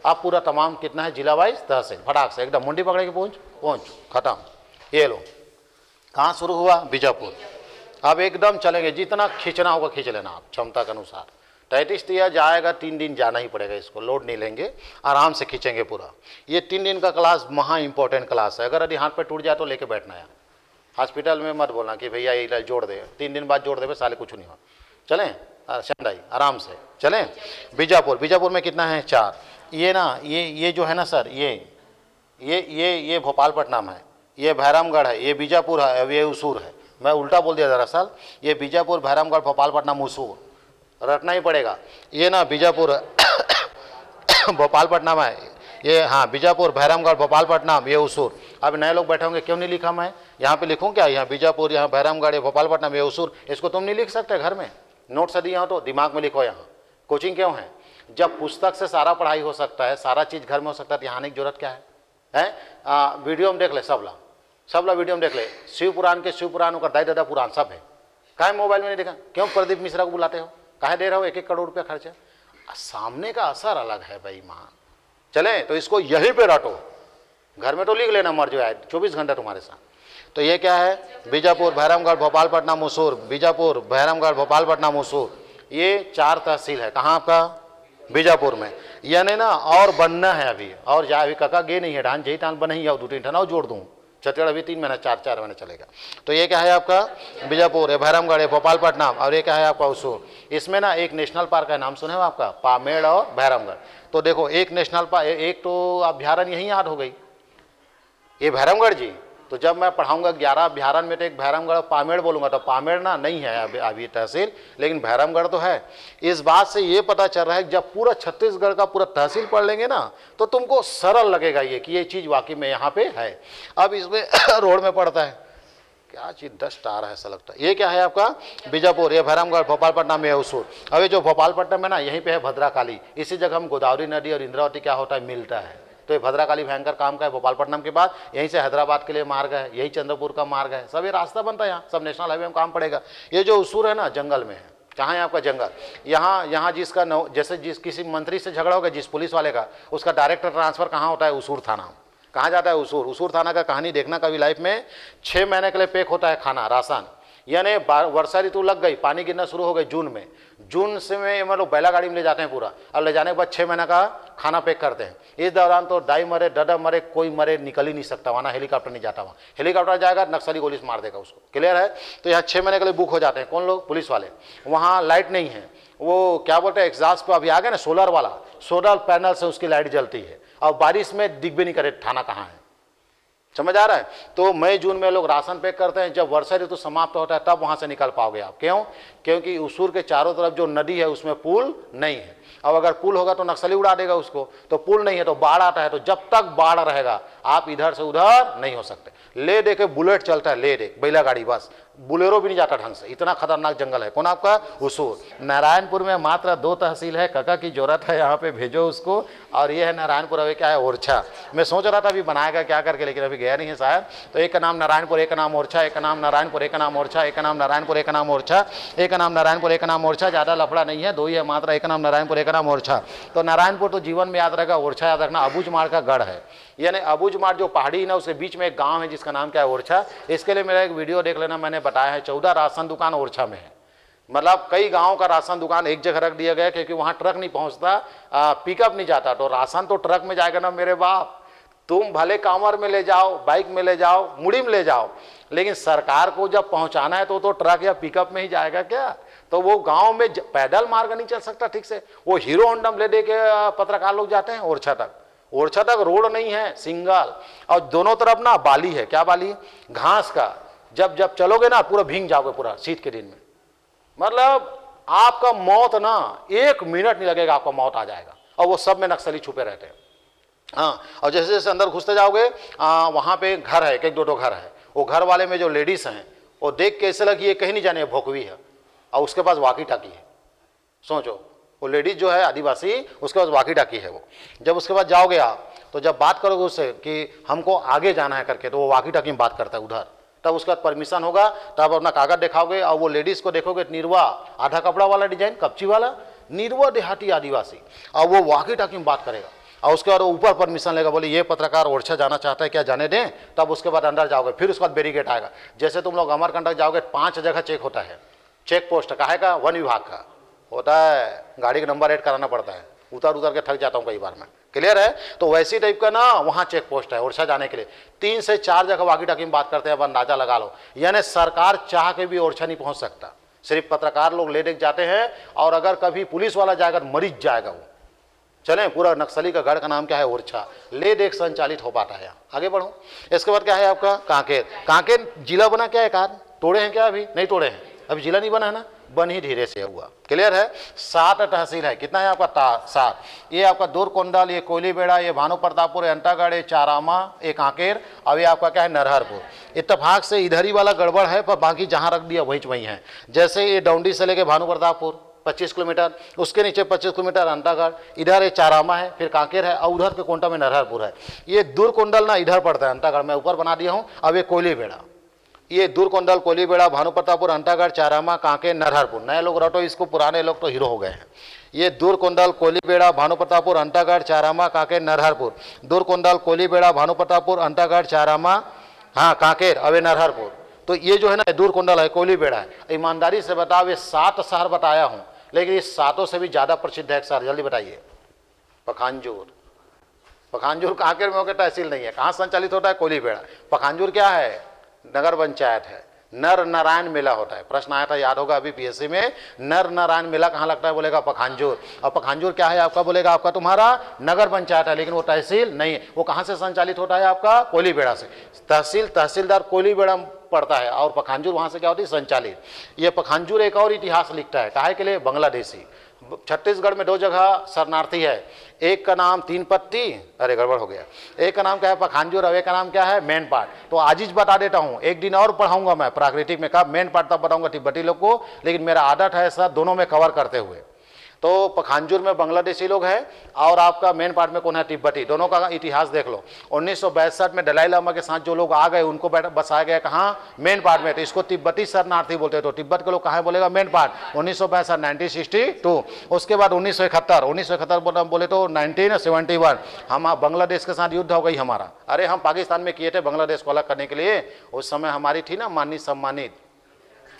अब पूरा तमाम कितना है जिला वाइज तहसील, फटाक से एकदम मुंडी पकड़े के पहुँच खत्म। ये लो, कहाँ शुरू हुआ? बीजापुर। अब एकदम चलेंगे, जितना खींचना होगा खींच लेना आप क्षमता के अनुसार। टैटिस दिया जाएगा, 3 दिन जाना ही पड़ेगा, इसको लोड नहीं लेंगे, आराम से खींचेंगे पूरा। ये 3 दिन का क्लास महा इंपॉर्टेंट क्लास है। अगर यदि हाथ पे टूट जाए तो लेके बैठना है। हॉस्पिटल में मत बोलना कि भैया ये जोड़ दे, 3 दिन बाद जोड़ दे, साले कुछ नहीं हो। चलें शंडाई आराम से चलें। बीजापुर, बीजापुर में कितना है? 4। ये ना ये जो है ना सर, ये भोपालपट्टनम है, ये भैरमगढ़ है, ये बीजापुर है, अब ये उसूर है। मैं उल्टा बोल दिया दरअसल, ये बीजापुर, भैरमगढ़, भोपालपट्टनम, उसूर रटना ही पड़ेगा। ये ना बीजापुर भोपालपट्टनम है ये, हाँ बीजापुर, भैरमगढ़, भोपालपट्टनम, ये उसूर। अब नए लोग बैठे होंगे क्यों नहीं लिखा मैं? यहाँ पे लिखूँ क्या? यहाँ बीजापुर, यहाँ भैरमगढ़, ये भोपालपट्टनम, ये उसूर। इसको तुम नहीं लिख सकते घर में? नोट्स दिए हो तो दिमाग में लिखो। यहाँ कोचिंग क्यों है? जब पुस्तक से सारा पढ़ाई हो सकता है, सारा चीज़ घर में हो सकता है, तो यहाँ आने की जरूरत क्या है? वीडियो में देख ले, सबला वीडियो में देख ले। शिव पुराण के शिव पुराण का दाई दादा पुराण सब है। काहे मोबाइल में नहीं देखा? क्यों प्रदीप मिश्रा को बुलाते हो? काहे दे रहे हो 1-1 करोड़ रुपया खर्चा? सामने का असर अलग है भाई मान। चले तो इसको यहीं पे रटो, घर में तो लिख लेना, मर जो आए 24 घंटा तुम्हारे साथ। तो ये क्या है? बीजापुर, भैरमगढ़, भोपालपट्टनम, उसूर। बीजापुर, भैरमगढ़, भोपालपट्टनम, उसूर, ये 4 तहसील है। कहाँ आपका? बीजापुर में। यानी ना और बनना है अभी, और जा अभी काका गे नहीं है, ढान जही टान बन ही जाओ, 2-3 ठना जोड़ दूँ। छत्तीसगढ़ अभी 3 महीना 4 महीने चलेगा। तो ये क्या है आपका? बीजापुर है, भैरमगढ़ है, भोपालपट्टनम, और ये क्या है आपका? उसूर। इसमें ना एक नेशनल पार्क है, नाम सुने हो आपका? पामेड़ और भैरमगढ़। तो देखो एक नेशनल पार्क, एक तो अभ्यारण्य यहीं याद हो गई, ये भैरमगढ़ जी। तो जब मैं पढ़ाऊंगा 11 अभ्यारण्य में तो एक भैरमगढ़ पामेड़ बोलूंगा, तो पामेड़ ना नहीं है अभी तहसील, लेकिन भैरमगढ़ तो है। इस बात से ये पता चल रहा है कि जब पूरा छत्तीसगढ़ का पूरा तहसील पढ़ लेंगे ना, तो तुमको सरल लगेगा ये कि ये चीज़ वाकई में यहाँ पे है। अब इसमें रोड में पड़ता है क्या चीज़, 10 स्टार है ऐसा लगता है। ये क्या है आपका? बीजापुर, ये भैरमगढ़, भोपालपट्टनम, ये उसूर। अब ये जो भोपालपट्टनम है ना, यहीं पे है भद्राकाली। इसी जगह हम गोदावरी नदी और इंद्रावती क्या होता है, मिलता है। तो ये भद्राकाली भयंकर काम का है। भोपालपट्टनम के बाद यहीं से हैदराबाद के लिए मार्ग है, यही चंद्रपुर का मार्ग है, सब ये रास्ता बनता है। यहाँ सब नेशनल हाईवे में काम पड़ेगा। ये जो उसूर है ना, जंगल में है। कहाँ है आपका? जंगल। यहाँ जिसका जैसे किसी मंत्री से झगड़ा होगा, जिस पुलिस वाले का, उसका डायरेक्टर ट्रांसफर कहाँ होता है? उसूर थाना। कहाँ जाता है? उसूर। उसूर थाना का कहानी देखना कभी लाइफ में। 6 महीने के लिए पैक होता है खाना, राशन। यानी वर्षा ऋतु लग गई, पानी गिरना शुरू हो गई जून में। जून से में मतलब बैला गाड़ी में ले जाते हैं पूरा, और ले जाने के बाद 6 महीने का खाना पैक करते हैं। इस दौरान तो दाई मरे, डडा मरे, कोई मरे, निकल ही नहीं सकता वहाँ। हेलीकॉप्टर नहीं जाता वहाँ। हेलीकॉप्टर जाएगा नक्सली गोली से मार देगा उसको। क्लियर है? तो यहाँ 6 महीने के लिए बुक हो जाते हैं। कौन लोग? पुलिस वाले। वहाँ लाइट नहीं है, वो क्या बोलते हैं, एग्जॉस्ट पे अभी आ गया ना सोलर वाला, सोलर पैनल से उसकी लाइट जलती है। और बारिश में दिख भी नहीं करे थाना कहाँ है। समझ आ रहा है? तो मई जून में लोग राशन पैक करते हैं। जब वर्षा ऋतु समाप्त होता है तब वहां से निकल पाओगे आप। क्यों? क्योंकि उसूर के चारों तरफ जो नदी है उसमें पुल नहीं है। अब अगर पुल होगा तो नक्सली उड़ा देगा उसको। तो पुल नहीं है तो बाढ़ आता है, तो जब तक बाढ़ रहेगा आप इधर से उधर नहीं हो सकते। ले दे के बुलेट चलता है, ले दे बैला गाड़ी, बस बुलेरो भी नहीं जाता ढंग से, इतना खतरनाक जंगल है। कौन आपका? उसूर। नारायणपुर में मात्र 2 तहसील है, काका की जरूरत है यहाँ पे भेजो उसको। और ये है नारायणपुर, अभी क्या है? ओरछा। मैं सोच रहा था अभी बनाएगा क्या करके, लेकिन अभी गया नहीं है शायद। तो एक का नाम नारायणपुर, एक का नाम ओरछा, एक का नाम नारायणपुर, एक का नाम ओरछा, एक का नाम नारायणपुर, एक का नाम ओरछा, एक का नाम नारायणपुर, एक का नाम ओरछा। ज़्यादा लफड़ा नहीं है, 2 ही है मात्र, एक का नाम नारायणपुर, एक का नाम ओरछा। तो नारायणपुर तो जीवन में याद रहेगा, ओरछा याद रखना। अबूझमाड़ का गढ़ है, यानी अबूझमाड़ जो पहाड़ी है ना, उसके बीच में एक गाँव है जिसका नाम क्या है? ओरछा। इसके लिए मेरा एक वीडियो देख लेना, मैंने बताया है। 14 राशन दुकान ओरछा में है। मतलब कई गांव का राशन दुकान एक जगह रख दिया गया, क्योंकि वहां ट्रक नहीं पहुंचता, पिकअप नहीं जाता। तो राशन तो ट्रक में जाएगा ना मेरे बाप। तुम भले कांवर में ले जाओ, बाइक में ले जाओ, मुड़ी में ले जाओ, लेकिन सरकार को जब पहुंचाना है तो ट्रक या पिकअप में ही जाएगा क्या? तो वो गांव में पैदल मार्ग नहीं चल सकता ठीक से। वो हीरो होंडा ले दे के पत्रकार लोग जाते हैं ओरछा तक। ओरछा तक रोड नहीं है, सिंगल, और दोनों तरफ ना बाली है। क्या बाली? घास का। जब चलोगे ना पूरा भींग जाओगे पूरा शीत के दिन में। मतलब आपका मौत ना 1 मिनट नहीं लगेगा, आपका मौत आ जाएगा। और वो सब में नक्सली छुपे रहते हैं। हाँ, और जैसे जैसे अंदर घुसते जाओगे वहाँ पे घर है, 1-2 घर है। वो घर वाले में जो लेडीज हैं वो देख के ऐसे लगी ये कहीं नहीं जाने, भोकवी है, और उसके पास वाकी टाकी है। सोचो, वो लेडीज जो है आदिवासी, उसके पास वाकी टाकी है। वो जब उसके बाद जाओगे आप, तो जब बात करोगे उससे कि हमको आगे जाना है करके, तो वो वाकी टाकी में बात करता है उधर। तब उसका परमिशन होगा, तब अपना कागज दिखाओगे। और वो लेडीज को देखोगे, निर्वा आधा कपड़ा वाला डिजाइन, कपची वाला, निर्वा देहाती आदिवासी, और वो वाकी टाकी में बात करेगा। और उसके बाद ऊपर परमिशन लेगा, बोले ये पत्रकार ओरछा जाना चाहता है क्या, जाने दें, तब उसके बाद अंदर जाओगे, फिर उसके बाद बैरिकेड आएगा। जैसे तुम लोग अमरकंटक जाओगे 5 जगह चेक होता है, चेक पोस्ट काहे का, वन विभाग का होता है, गाड़ी का नंबर ऐड कराना पड़ता है, उतर के थक जाता हूँ कई बार मैं, क्लियर है। तो वैसी टाइप का ना वहाँ चेक पोस्ट है ओरछा जाने के लिए, 3 से 4 जगह वाकी टाकी में बात करते हैं, अब अंदाजा लगा लो। यानी सरकार चाह के भी ओरछा नहीं पहुँच सकता, सिर्फ पत्रकार लोग ले जाते हैं, और अगर कभी पुलिस वाला जाएगा तो मरीज जाएगा वो। चलें, पूरा नक्सली का गढ़ का नाम क्या है, ओरछा, ले देख संचालित हो पाता है। आगे बढ़ो, इसके बाद क्या है आपका कांकेर। कांकेर जिला बना क्या है, कार तोड़े हैं क्या, अभी नहीं तोड़े हैं, अभी जिला नहीं बना है ना, बन ही धीरे से हुआ, क्लियर है। 7 तहसील है, कितना है आपका 7। ये आपका दूरकोंडाल, ये कोयलीबेड़ा, ये भानु प्रतापपुर, ये अंतागढ़, ये चारामा, ये कांकेर, अब ये आपका क्या है नरहरपुर। इत्तेफाक से इधर ही वाला गड़बड़ है, पर बाकी जहाँ रख दिया वहीं वहीं है। जैसे ये डौंडी से लेके भानु प्रतापपुर 25 किलोमीटर, उसके नीचे 25 किलोमीटर अंतागढ़, इधर ये चारामा है, फिर कांकेर है, और उधर के कोंटा में नरहरपुर है। ये दूरकोंडल ना इधर पड़ता है, अंतागढ़ में ऊपर बना दिया हूँ। अब ये कोयलीबेड़ा, ये दूरकोंडल, कोयलीबेड़ा, भानु प्रतापपुर, अंतागढ़, चारामा, कांकेर, नरहरपुर। नए लोग रटो इसको, पुराने लोग तो हीरो हो गए हैं। ये दूरकोंडल, कोयलीबेड़ा, भानु प्रतापपुर, अंतागढ़, चारामा, कांकेर, नरहरपुर। दूरकोंडल, कोयलीबेड़ा, भानु प्रतापपुर, अंतागढ़, चारामा, हाँ कांकेर, अब नरहरपुर। तो ये जो है ना दूरकोंडल है, कोयलीबेड़ा है। ईमानदारी से बताओ, ये 7 शहर बताया हूँ, लेकिन इस 7 से भी ज़्यादा प्रसिद्ध है एक शहर, जल्दी बताइए, पखानजूर। पखानजूर कांकेर में होकर तहसील नहीं है, कहाँ संचालित होता है, कोयलीबेड़ा। पखानजूर क्या है, नगर पंचायत है। नर नारायण मेला होता है, प्रश्न आया था याद होगा अभी पीएससी में, नर नारायण मेला कहाँ लगता है, बोलेगा पखानजूर। और पखानजूर क्या है आपका, बोलेगा आपका तुम्हारा नगर पंचायत है, लेकिन वो तहसील नहीं है। वो कहाँ से संचालित होता है आपका, कोयलीबेड़ा से। तहसीलदार कोयलीबेड़ा पड़ता है, और पखानजूर वहाँ से क्या होती है, संचालित। ये पखानजूर एक और इतिहास लिखता है, काहे के लिए, बांग्लादेशी। छत्तीसगढ़ में 2 जगह शरणार्थी है, एक का नाम 3 पत्ती, अरे गड़बड़ हो गया, एक का नाम क्या है पखानजूर, और एक का नाम क्या है मैनपाट। तो आज ही बता देता हूँ, एक दिन और पढ़ाऊंगा मैं प्राकृतिक में, कब मैनपाट तब बताऊंगा तिब्बती लोग को, लेकिन मेरा आदत है ऐसा दोनों में कवर करते हुए। तो पखानजूर में बांग्लादेशी लोग हैं, और आपका मेन पार्ट में कौन है, तिब्बती। दोनों का इतिहास देख लो। 1962 में दलाई लामा के साथ जो लोग आ गए उनको बसाया गया कहाँ, मेन पार्ट में, तो इसको तिब्बती शरणार्थी बोलते हैं। तो तिब्बत के लोग कहाँ बोलेगा, मेन पार्ट। 1962 1962। उसके बाद 1971 बोले तो 1971 हम बांग्लादेश के साथ युद्ध हो गई हमारा। अरे हम पाकिस्तान में किए थे बांग्लादेश को अलग करने के लिए, उस समय हमारी थी ना माननीय सम्मानित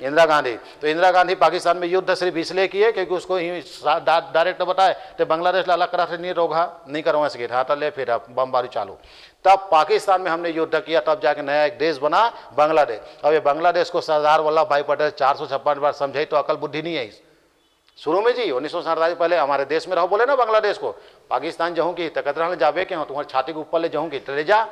इंदिरा गांधी। तो इंदिरा गांधी पाकिस्तान में युद्ध सिर्फ इसलिए किए क्योंकि उसको डायरेक्ट बताए तो बांग्लादेश ला अलग करा से नहीं रोका, नहीं करवा सके था, तो ले फिर बमबारी चालू। तब पाकिस्तान में हमने युद्ध किया, तब जाके नया एक देश बना बांग्लादेश। अब ये बांग्लादेश को सरदार वल्लभ भाई पटेल 456 बार समझाई, तो अकल बुद्धि नहीं है इस शुरू में जी। 1947 पहले हमारे देश में रहो, बोले ना बांग्लादेश को, पाकिस्तान जाऊँ की तो कतरा जावे के हो, तुम्हारे छाती के ऊपर ले जाऊँ की तो ले जा,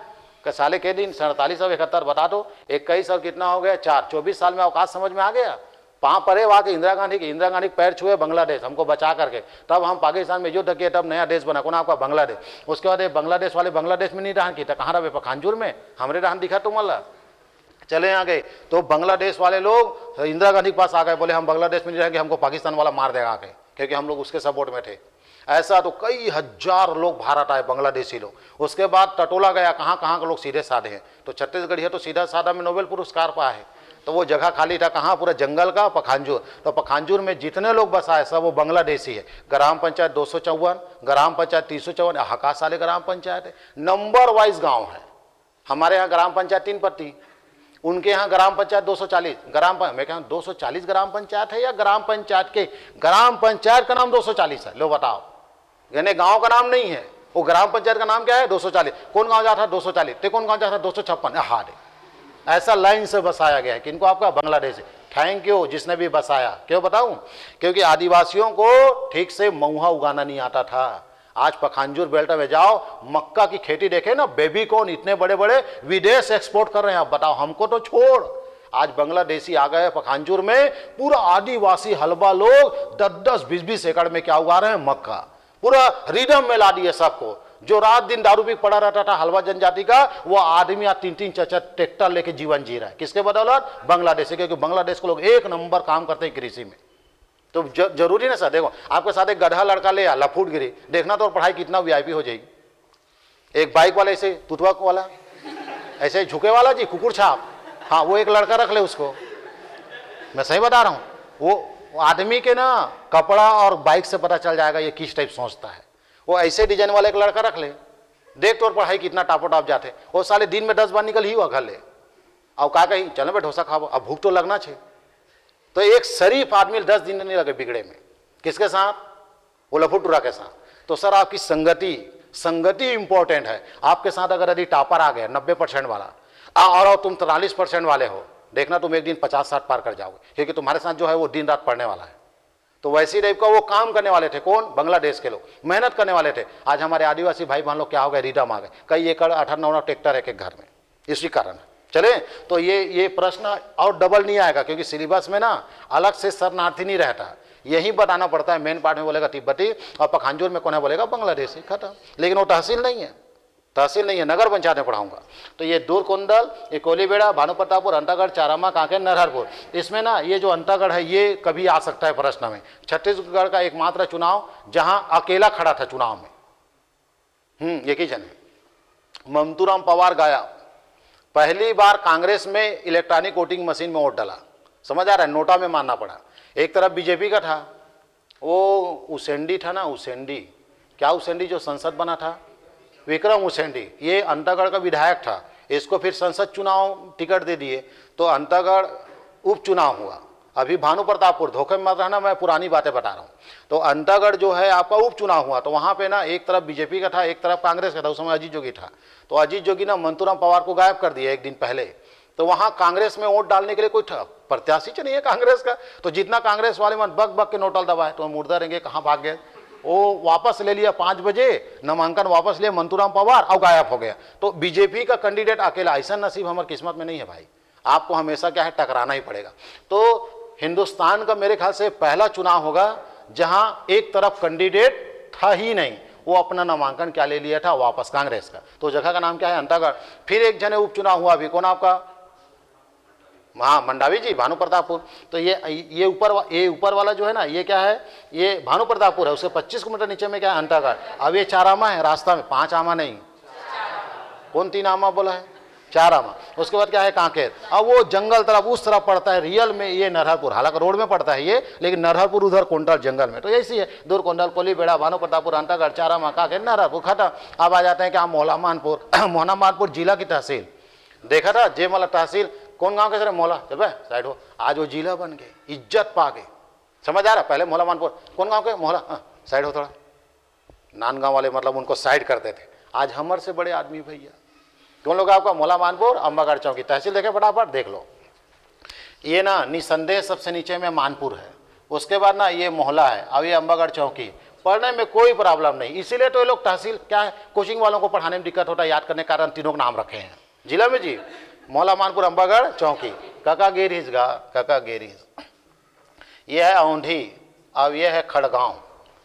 साले के दिन 47 और 71 बता दो, 21 और कितना हो गया 4, 24 साल में अवकाश समझ में आ गया। वहाँ परे वहाँ के इंदिरा गांधी पैर छुए बांग्लादेश हमको बचा करके, तब हम पाकिस्तान में युद्ध किए, तब नया देश बना, कौन आपका बांग्लादेश। उसके बाद बांग्लादेश वाले बांग्लादेश में नहीं रहन की, तो कहाँ रहे, पखानजूर में, हमरे रहन दिखा तुम वाला। चले आ गए तो बांग्लादेश वाले लोग इंदिरा गांधी के पास आ गए, बोले हम बांग्लादेश में नहीं रहेंगे, हमको पाकिस्तान वाला मार देगा आके, क्योंकि हम लोग उसके सपोर्ट में थे। ऐसा तो कई हजार लोग भारत आए, बांग्लादेशी लोग। उसके बाद टटोला गया, कहाँ कहाँ के लोग सीधे साधे हैं, तो छत्तीसगढ़ है तो सीधा साधा में नोबेल पुरस्कार पाया है। तो वो जगह खाली था कहाँ, पूरा जंगल का, पखानजूर। तो पखानजूर में जितने लोग बसाए सब वो बांग्लादेशी है। ग्राम पंचायत 254, ग्राम पंचायत 354, हकास वाले ग्राम पंचायत है, नंबर वाइज गाँव है। हमारे यहाँ ग्राम पंचायत 3 पत्ती, उनके यहाँ ग्राम पंचायत 240, मैं कहूँ 240 ग्राम पंचायत है, या ग्राम पंचायत के ग्राम पंचायत का नाम 240 है, लो बताओ, यानी गांव का नाम नहीं है वो, ग्राम पंचायत का नाम क्या है 240। कौन गांव जाता है 240, ते कौन गांव जाता है 256, हारे। ऐसा लाइन से बसाया गया है, किनको, आपका बांग्लादेश। थैंक यू जिसने भी बसाया। क्यों बताऊं, क्योंकि आदिवासियों को ठीक से महुआ उगाना नहीं आता था। आज पखानजूर बेल्ट में जाओ, मक्का की खेती देखे ना, बेबी कॉर्न इतने बड़े बड़े विदेश एक्सपोर्ट कर रहे हैं। आप बताओ, हमको तो छोड़, आज बांग्लादेशी आ गए पखानजूर में, पूरा आदिवासी हलवा लोग 10-10 20-20 एकड़ में क्या उगा रहे हैं, मक्का। पूरा रिदम में ला दिए सबको। जो रात दिन दारू पी पड़ा रहता था हलवा जनजाति का, वो आदमी आज 3-3 4-4 ट्रैक्टर लेके जीवन जी रहा है। किसके बदौलत, बांग्लादेश। क्योंकि बांग्लादेश के लोग 1 नंबर काम करते हैं कृषि में। तो जरूरी ना सर, देखो आपके साथ एक गधा लड़का ले आ, लफूटगिरी देखना, तो पढ़ाई कितना वीआईपी हो जाएगी। एक बाइक वाला ऐसे तुतवा वाला, ऐसे झुके वाला जी, कुकुर छाप, हाँ वो एक लड़का रख ले उसको, मैं सही बता रहा हूँ। वो आदमी के ना कपड़ा और बाइक से पता चल जाएगा ये किस टाइप सोचता है। वो ऐसे डिजाइन वाला एक लड़का रख ले, देख तोर पढ़ाई कितना टापो टाप जाते, वो साले दिन में 10 बार निकल ही हुआ घर ले, अब का कहीं चलो बे डोसा खाओ, अब भूख तो लगना चाहिए। तो एक शरीफ आदमी 10 दिन नहीं लगे बिगड़े में, किसके साथ? वो लफुटुरा के साथ। तो सर आपकी संगति इंपॉर्टेंट है। आपके साथ अगर यदि टापर आ गया 90% वाला और तुम 43% वाले हो, देखना तुम एक दिन 50-60 पार कर जाओगे, क्योंकि तुम्हारे साथ जो है वो दिन रात पढ़ने वाला है। तो वैसी टाइप का वो काम करने वाले थे, कौन? बांग्लादेश के लोग मेहनत करने वाले थे। आज हमारे आदिवासी भाई बहन लोग क्या हो गए, रिडम आ गए, कई एकड़ 18-19 ट्रैक्टर है एक घर में, इसी कारण चले। तो ये प्रश्न और डबल नहीं आएगा, क्योंकि सिलेबस में ना अलग से शरणार्थी नहीं रहता, यही बताना पड़ता है। मेन पार्ट में बोलेगा तिब्बती और पखानजोर में कौन है बोलेगा बांग्लादेशी, खत्म। लेकिन वो तहसील नहीं है, नगर पंचायत में पढ़ाऊंगा। तो ये दूरकोंदल, ये कोलीबेड़ा, भानुप्रतापपुर, अंतागढ़, चारामा, कांकेर, नरहरपुर, इसमें ना ये जो अंतागढ़ है ये कभी आ सकता है प्रश्न में। छत्तीसगढ़ का एकमात्र चुनाव जहां अकेला खड़ा था चुनाव में, एक ही जन है, ममतूराम पवार गाया। पहली बार कांग्रेस में इलेक्ट्रॉनिक वोटिंग मशीन में वोट डाला, समझ आ रहा है, नोटा में मानना पड़ा। एक तरफ बीजेपी का था, वो उसेंडी था ना, उसेंडी, क्या उसेंडी जो संसद बना था, विक्रम उसेंडी, ये अंतागढ़ का विधायक था, इसको फिर संसद चुनाव टिकट दे दिए, तो अंतागढ़ उपचुनाव हुआ। अभी भानुप्रतापपुर, धोखे में मत रहना, मैं पुरानी बातें बता रहा हूँ। तो अंतागढ़ जो है आपका उपचुनाव हुआ, तो वहाँ पे ना एक तरफ बीजेपी का था, एक तरफ कांग्रेस का था, उस समय अजीत जोगी था। तो अजीत जोगी ना मंतूराम पवार को गायब कर दिया एक दिन पहले, तो वहाँ कांग्रेस में वोट डालने के लिए कोई प्रत्याशी तो नहीं है कांग्रेस का। तो जितना कांग्रेस वाले मन बग बग के नोटल दबाए, तो मुर्दा रहेंगे, कहाँ भाग गए। वो वापस ले लिया 5 बजे, नामांकन वापस लिया मंतूराम पवार, और गायब हो गया। तो बीजेपी का कैंडिडेट अकेला, ऐसा नसीब हमारे किस्मत में नहीं है भाई, आपको हमेशा क्या है टकराना ही पड़ेगा। तो हिंदुस्तान का मेरे ख्याल से पहला चुनाव होगा जहां एक तरफ कैंडिडेट था ही नहीं, वो अपना नामांकन क्या ले लिया था वापस, कांग्रेस का। तो जगह का नाम क्या है, अंतागढ़। फिर एक जने उपचुनाव हुआ अभी, कौन आपका, हाँ मंडावी जी, भानुप्रतापपुर। तो ये ऊपर वाला जो है ना, ये क्या है, ये भानुप्रतापपुर है, उससे 25 किलोमीटर नीचे में क्या है, अंतागढ़। अब ये 4 आमा है रास्ता में, 5 आमा नहीं, कौन 3 आमा बोला है, 4 आमा। उसके बाद क्या है, कांकेर। अब वो जंगल तरफ उस तरफ पड़ता है, रियल में ये नरहरपुर, हालांकि रोड में पड़ता है ये, लेकिन नरहरपुर उधर कोंडल जंगल में। तो ऐसी है, दूरकोंडल, कोलीबेड़ा, भानुप्रतापपुर, अंतागढ़, 4 आमा, कांकेर, नरहरपुर, खत्म। अब आ जाते हैं क्या, मोहला मानपुर। मोहना मानपुर जिला की तहसील, देखा था जेमला तहसील, कौन गांव के सर, मोहला, चल भाई साइड हो, आज वो जिला बन गए, इज्जत पा गए, समझ आ रहा। पहले मोहला मानपुर, कौन गांव के, मोहला, साइड हो थोड़ा, नांदगांव वाले मतलब उनको साइड करते थे, आज हमर से बड़े आदमी भैया। कौन लोग आपका, मोहला मानपुर, अंबागढ़ चौकी तहसील, देखे फटाफट देख लो। ये ना निसंदेह सबसे नीचे में मानपुर है, उसके बाद ना ये मोहला है, अब ये अंबागढ़ चौकी। पढ़ने में कोई प्रॉब्लम नहीं, इसीलिए तो ये लोग तहसील क्या है, कोचिंग वालों को पढ़ाने में दिक्कत होता है, याद करने के कारण तीनों का नाम रखे हैं जिला में जी, मोहला मानपुर, अंबागढ़ चौकी, काका गेरीज गा, काका गेरीज। ये है औंधी, अब ये है खड़गांव,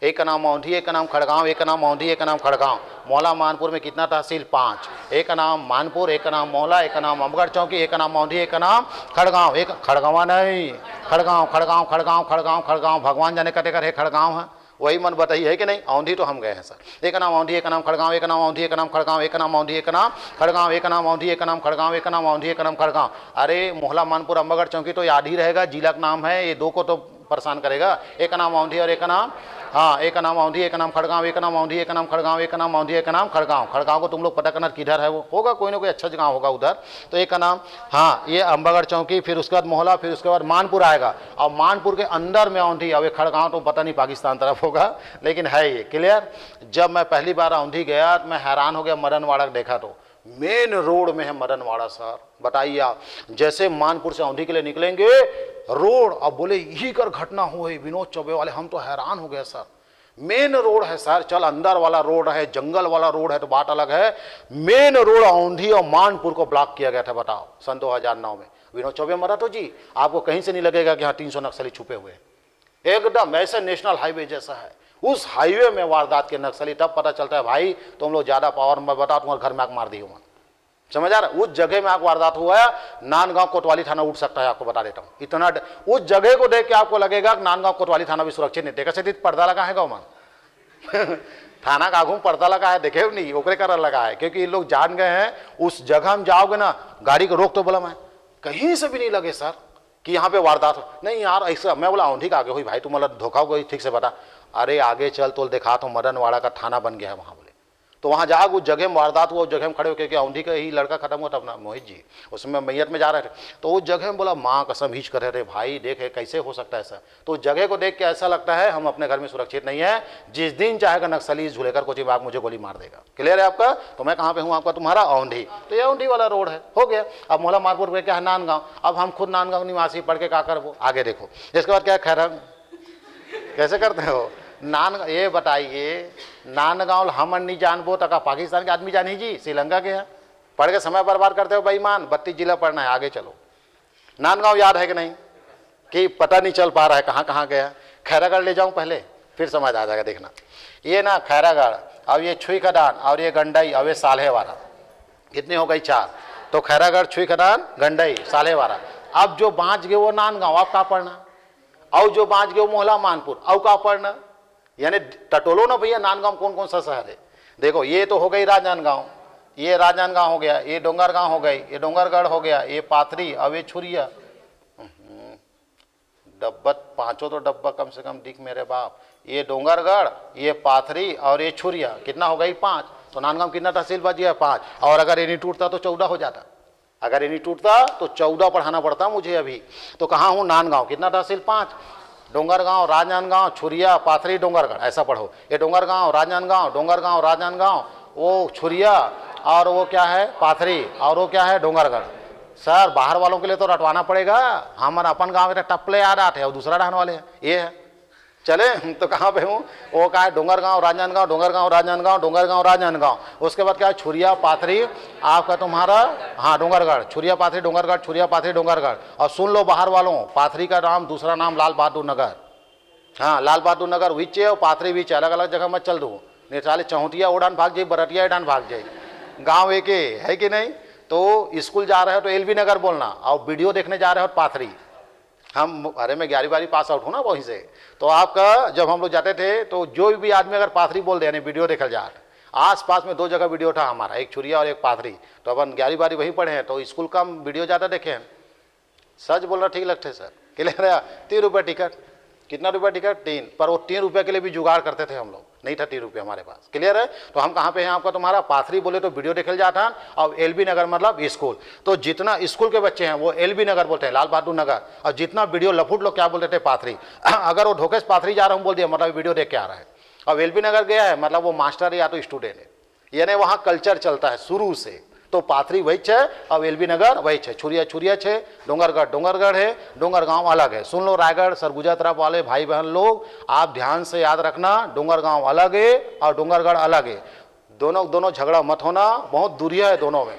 एक का नाम औंधी, एक का नाम खड़गांव, एक का नाम औंधी, एक का नाम खड़गांव। मोहला मानपुर में कितना तहसील, 5, एक का नाम मानपुर, एक का नाम मोहला, एक का नाम अंबागढ़ चौकी, एक का नाम औंधी, एक का नाम खड़गांव। एक खड़गवा नहीं, खड़गांव, खड़गांव, खड़गांव, खड़गांव, खड़गांव, भगवान जाने कते कर है खड़गांव है, वही मन बताइए है कि नहीं। औंधी तो हम गए हैं सर, एक का नाम औंधी, एक का नाम खड़गांव, एक का नाम औंधी, एक का नाम खड़गांव, एक का नाम औंधी, एक का नाम खड़गांव, एक का नाम औंधी, एक का नाम खड़गांव, एक का नाम औंधी, एक का नाम खड़गांव। अरे मोहला मानपुर अंबागढ़ चौकी तो याद ही रहेगा, जिला का नाम है, ये 2 को तो परेशान करेगा। एक का नाम औंधी और एक का नाम, हाँ, एक का नाम औंधी, एक का नाम खड़गांव, एक का नाम औंधी, एक का नाम खड़गांव, एक का नाम औंधी, एक का नाम खड़गांव। खड़गांव को तुम लोग पता करना किधर है, वो होगा कोई ना कोई अच्छा जगह होगा उधर। तो एक का नाम, हाँ, ये अंबागढ़ चौकी, फिर उसके बाद मोहला, फिर उसके बाद मानपुर आएगा, और मानपुर के अंदर में औंधी। अब ये खड़गांव तो पता नहीं पाकिस्तान तरफ होगा, लेकिन है ये क्लियर। जब मैं पहली बार औंधी गया तो मैं हैरान हो गया, मदनवाड़ा देखा तो मेन रोड में है मदनवाड़ा सर। बताइए आप, जैसे मानपुर से औंधी के लिए निकलेंगे रोड, अब बोले यही कर घटना हुई विनोद चौबे वाले, हम तो हैरान हो गए सर। मेन रोड है सर, चल अंदर वाला रोड है, जंगल वाला रोड है तो बात अलग है, मेन रोड औंधी और मानपुर को ब्लॉक किया गया था। बताओ, सन 2009 में विनोद चौबे मरा तो जी, आपको कहीं से नहीं लगेगा कि हाँ 300 नक्सली छुपे हुए, एकदम ऐसे नेशनल हाईवे जैसा है। उस हाईवे में वारदात के नक्सली, तब पता चलता है भाई तुम लोग ज्यादा पावर में, बता तुम्हारे घर में आग मार दी हूँ, समझ आ रहा है। उस जगह में आग वारदात हुआ है, नांदगांव कोतवाली थाना उठ सकता है, आपको बता देता हूँ। इतना उस जगह को देख के आपको लगेगा कि नांदगांव कोतवाली थाना भी सुरक्षित नहीं। देखा से पर्दा लगा है गाँव में थाना का आगू पर्दा लगा है, देखे नहीं, ओकरे कारण लगा है, क्योंकि ये लोग जान गए हैं उस जगह में जाओगे ना, गाड़ी को रोक तो बोला मैं कहीं से भी नहीं लगे सर कि यहाँ पे वारदात हो। नहीं यार ऐसा, मैं बोला औंधी का आगे हुई भाई, तुम मतलब धोखा हो गई, ठीक से बता। अरे आगे चल तो देखा तो मदनवाड़ा का थाना बन गया है वहाँ, बोले तो वहाँ जा उस जगह में वारदात हुआ, उस जगह में खड़े होकर के औंधी का ही लड़का खत्म हुआ था अपना मोहित जी, उसमें मैयत में जा रहे थे, तो उस जगह में बोला माँ कसम हिच कर रहे भाई देखे कैसे हो सकता है ऐसा। तो उस जगह को देख के ऐसा लगता है हम अपने घर में सुरक्षित नहीं है, जिस दिन चाहेगा नक्सली झूलेकर कोची बाग मुझे गोली मार देगा। क्लियर है आपका? तो मैं कहाँ पे हूँ आपका, तुम्हारा औंधी, तो ये औंधी वाला रोड है, हो गया। अब मोहला मारपुर पे क्या है, नांदगांव। अब हम खुद नांदगांव निवासी पढ़ के क्या कर वो आगे देखो। इसके बाद क्या खैर कैसे करते हो नान, ये बताइए नांदगांव हम नहीं जानबो तक पाकिस्तान के आदमी जानी जी, श्रीलंका के हैं, पढ़ के समय बर्बाद करते हो बेईमान। 32 जिला पढ़ना है, आगे चलो। नांदगांव याद है कि नहीं, कि पता नहीं चल पा रहा है कहाँ कहाँ गया। खैरागढ़ ले जाऊं पहले, फिर समझ आ जाएगा, देखना। ये ना खैरागढ़, अब ये छुई खदान, और ये गंडई, अब ये साल्हेवारा, कितनी हो गई 4। तो खैरागढ़, छुई खदान, गंडई, साल्हेवारा। अब जो बाँच गए वो नांदगांव, आप कहाँ पढ़ना, और जो बाँच गए वो मोहला मानपुर, अब कहाँ पढ़ना। यानी टटोलो ना भैया नांदगांव कौन कौन सा शहर है। देखो ये तो हो गई राजनांदगांव, ये राजनांदगांव हो गया, ये डोंगरगांव हो गई, ये डोंगरगढ़ हो गया, ये पाथरी, अब ये छुरिया। डब्बत पांचों तो डब्बा कम से कम दिख मेरे बाप। ये डोंगरगढ़, ये पाथरी और ये छुरिया, कितना हो गई 5। तो नांदगांव कितना तहसील बच गया 5। और अगर ये नहीं टूटता तो 14 हो जाता, अगर ये नहीं टूटता तो 14 पढ़ाना पड़ता मुझे अभी। तो कहाँ हूँ, नांदगांव, कितना तहसील 5। डोंगरगांव, राजनांदगांव, छुरिया, पाथरी, डोंगरगढ़, ऐसा पढ़ो। ये डोंगरगांव, राजनांदगांव, डोंगरगांव, राजनांदगांव, वो छुरिया, और वो क्या है पाथरी, और वो क्या है डोंगरगढ़। सर बाहर वालों के लिए तो रटवाना पड़ेगा, हमारा अपन गाँव में टप्पले याद आते हैं और दूसरा रहने वाले हैं, ये है। चले तो कहाँ पे हूँ, वो क्या है डोंगरगांव, राजनांदगांव, डोंगरगांव, राजनांदगांव, डोंगरगांव, राजनांदगांव। उसके बाद क्या है छुरिया, पाथरी, आपका तुम्हारा हाँ डोंगरगढ़, छुरिया, पाथरी, डोंगरगढ़, छुरिया, पाथरी, डोंगरगढ़। और सुन लो बाहर वालों, पाथरी का नाम दूसरा नाम लाल बहादुर नगर, हाँ लाल बहादुर नगर विचे और पाथरी विच, अलग अलग जगह मत चल दो, नहीं साले चौंटिया उड़ान भाग जाए, बरटिया उड़ान भाग जाए, गाँव एक है कि नहीं। तो स्कूल जा रहे हो तो एलबी नगर बोलना, और वीडियो देखने जा रहे हो पाथरी। हम अरे मैं 11वीं पास आउट हूँ ना वहीं से, तो आपका जब हम लोग जाते थे तो जो भी आदमी अगर पाथरी बोल दे यानी वीडियो देखल जा, आस पास में 2 जगह वीडियो था हमारा, एक छुरिया और एक पाथरी। तो अपन 11वीं वहीं पढ़े हैं, तो स्कूल का हम वीडियो ज़्यादा देखे हैं। सच बोलना ठीक लगते सर, क्लियर है। 3 रुपये टिकट, कितना रुपया टिकट 3, पर वो 3 रुपये के लिए भी जुगाड़ करते थे हम लोग, नहीं था 3 रुपये हमारे पास, क्लियर है। तो हम कहाँ पे हैं आपका तुम्हारा पाथरी बोले तो वीडियो देखल जाता है, और एलबी नगर मतलब स्कूल। तो जितना स्कूल के बच्चे हैं वो एलबी नगर बोलते हैं, लाल बहादुर नगर। और जितना वीडियो लफुट लोग क्या बोलते थे पाथरी। अगर वो ढोके पाथरी जा रहा हूँ बोल दिया मतलब वीडियो देख के आ रहा है। अब एलबी नगर गया है मतलब वो मास्टर है या तो स्टूडेंट है, यानी वहाँ कल्चर चलता है शुरू से। तो पाथरी वही है और एलबी नगर वही है, छुरिया छुरिया है, डोंगरगढ़ डोंगरगढ़ है, डोंगरगांव अलग है। सुन लो रायगढ़ सरगुजा तरफ वाले भाई बहन लोग, आप ध्यान से याद रखना, डोंगरगांव अलग है और डोंगरगढ़ अलग है, दोनों झगड़ा मत होना, बहुत दूरिया है दोनों में।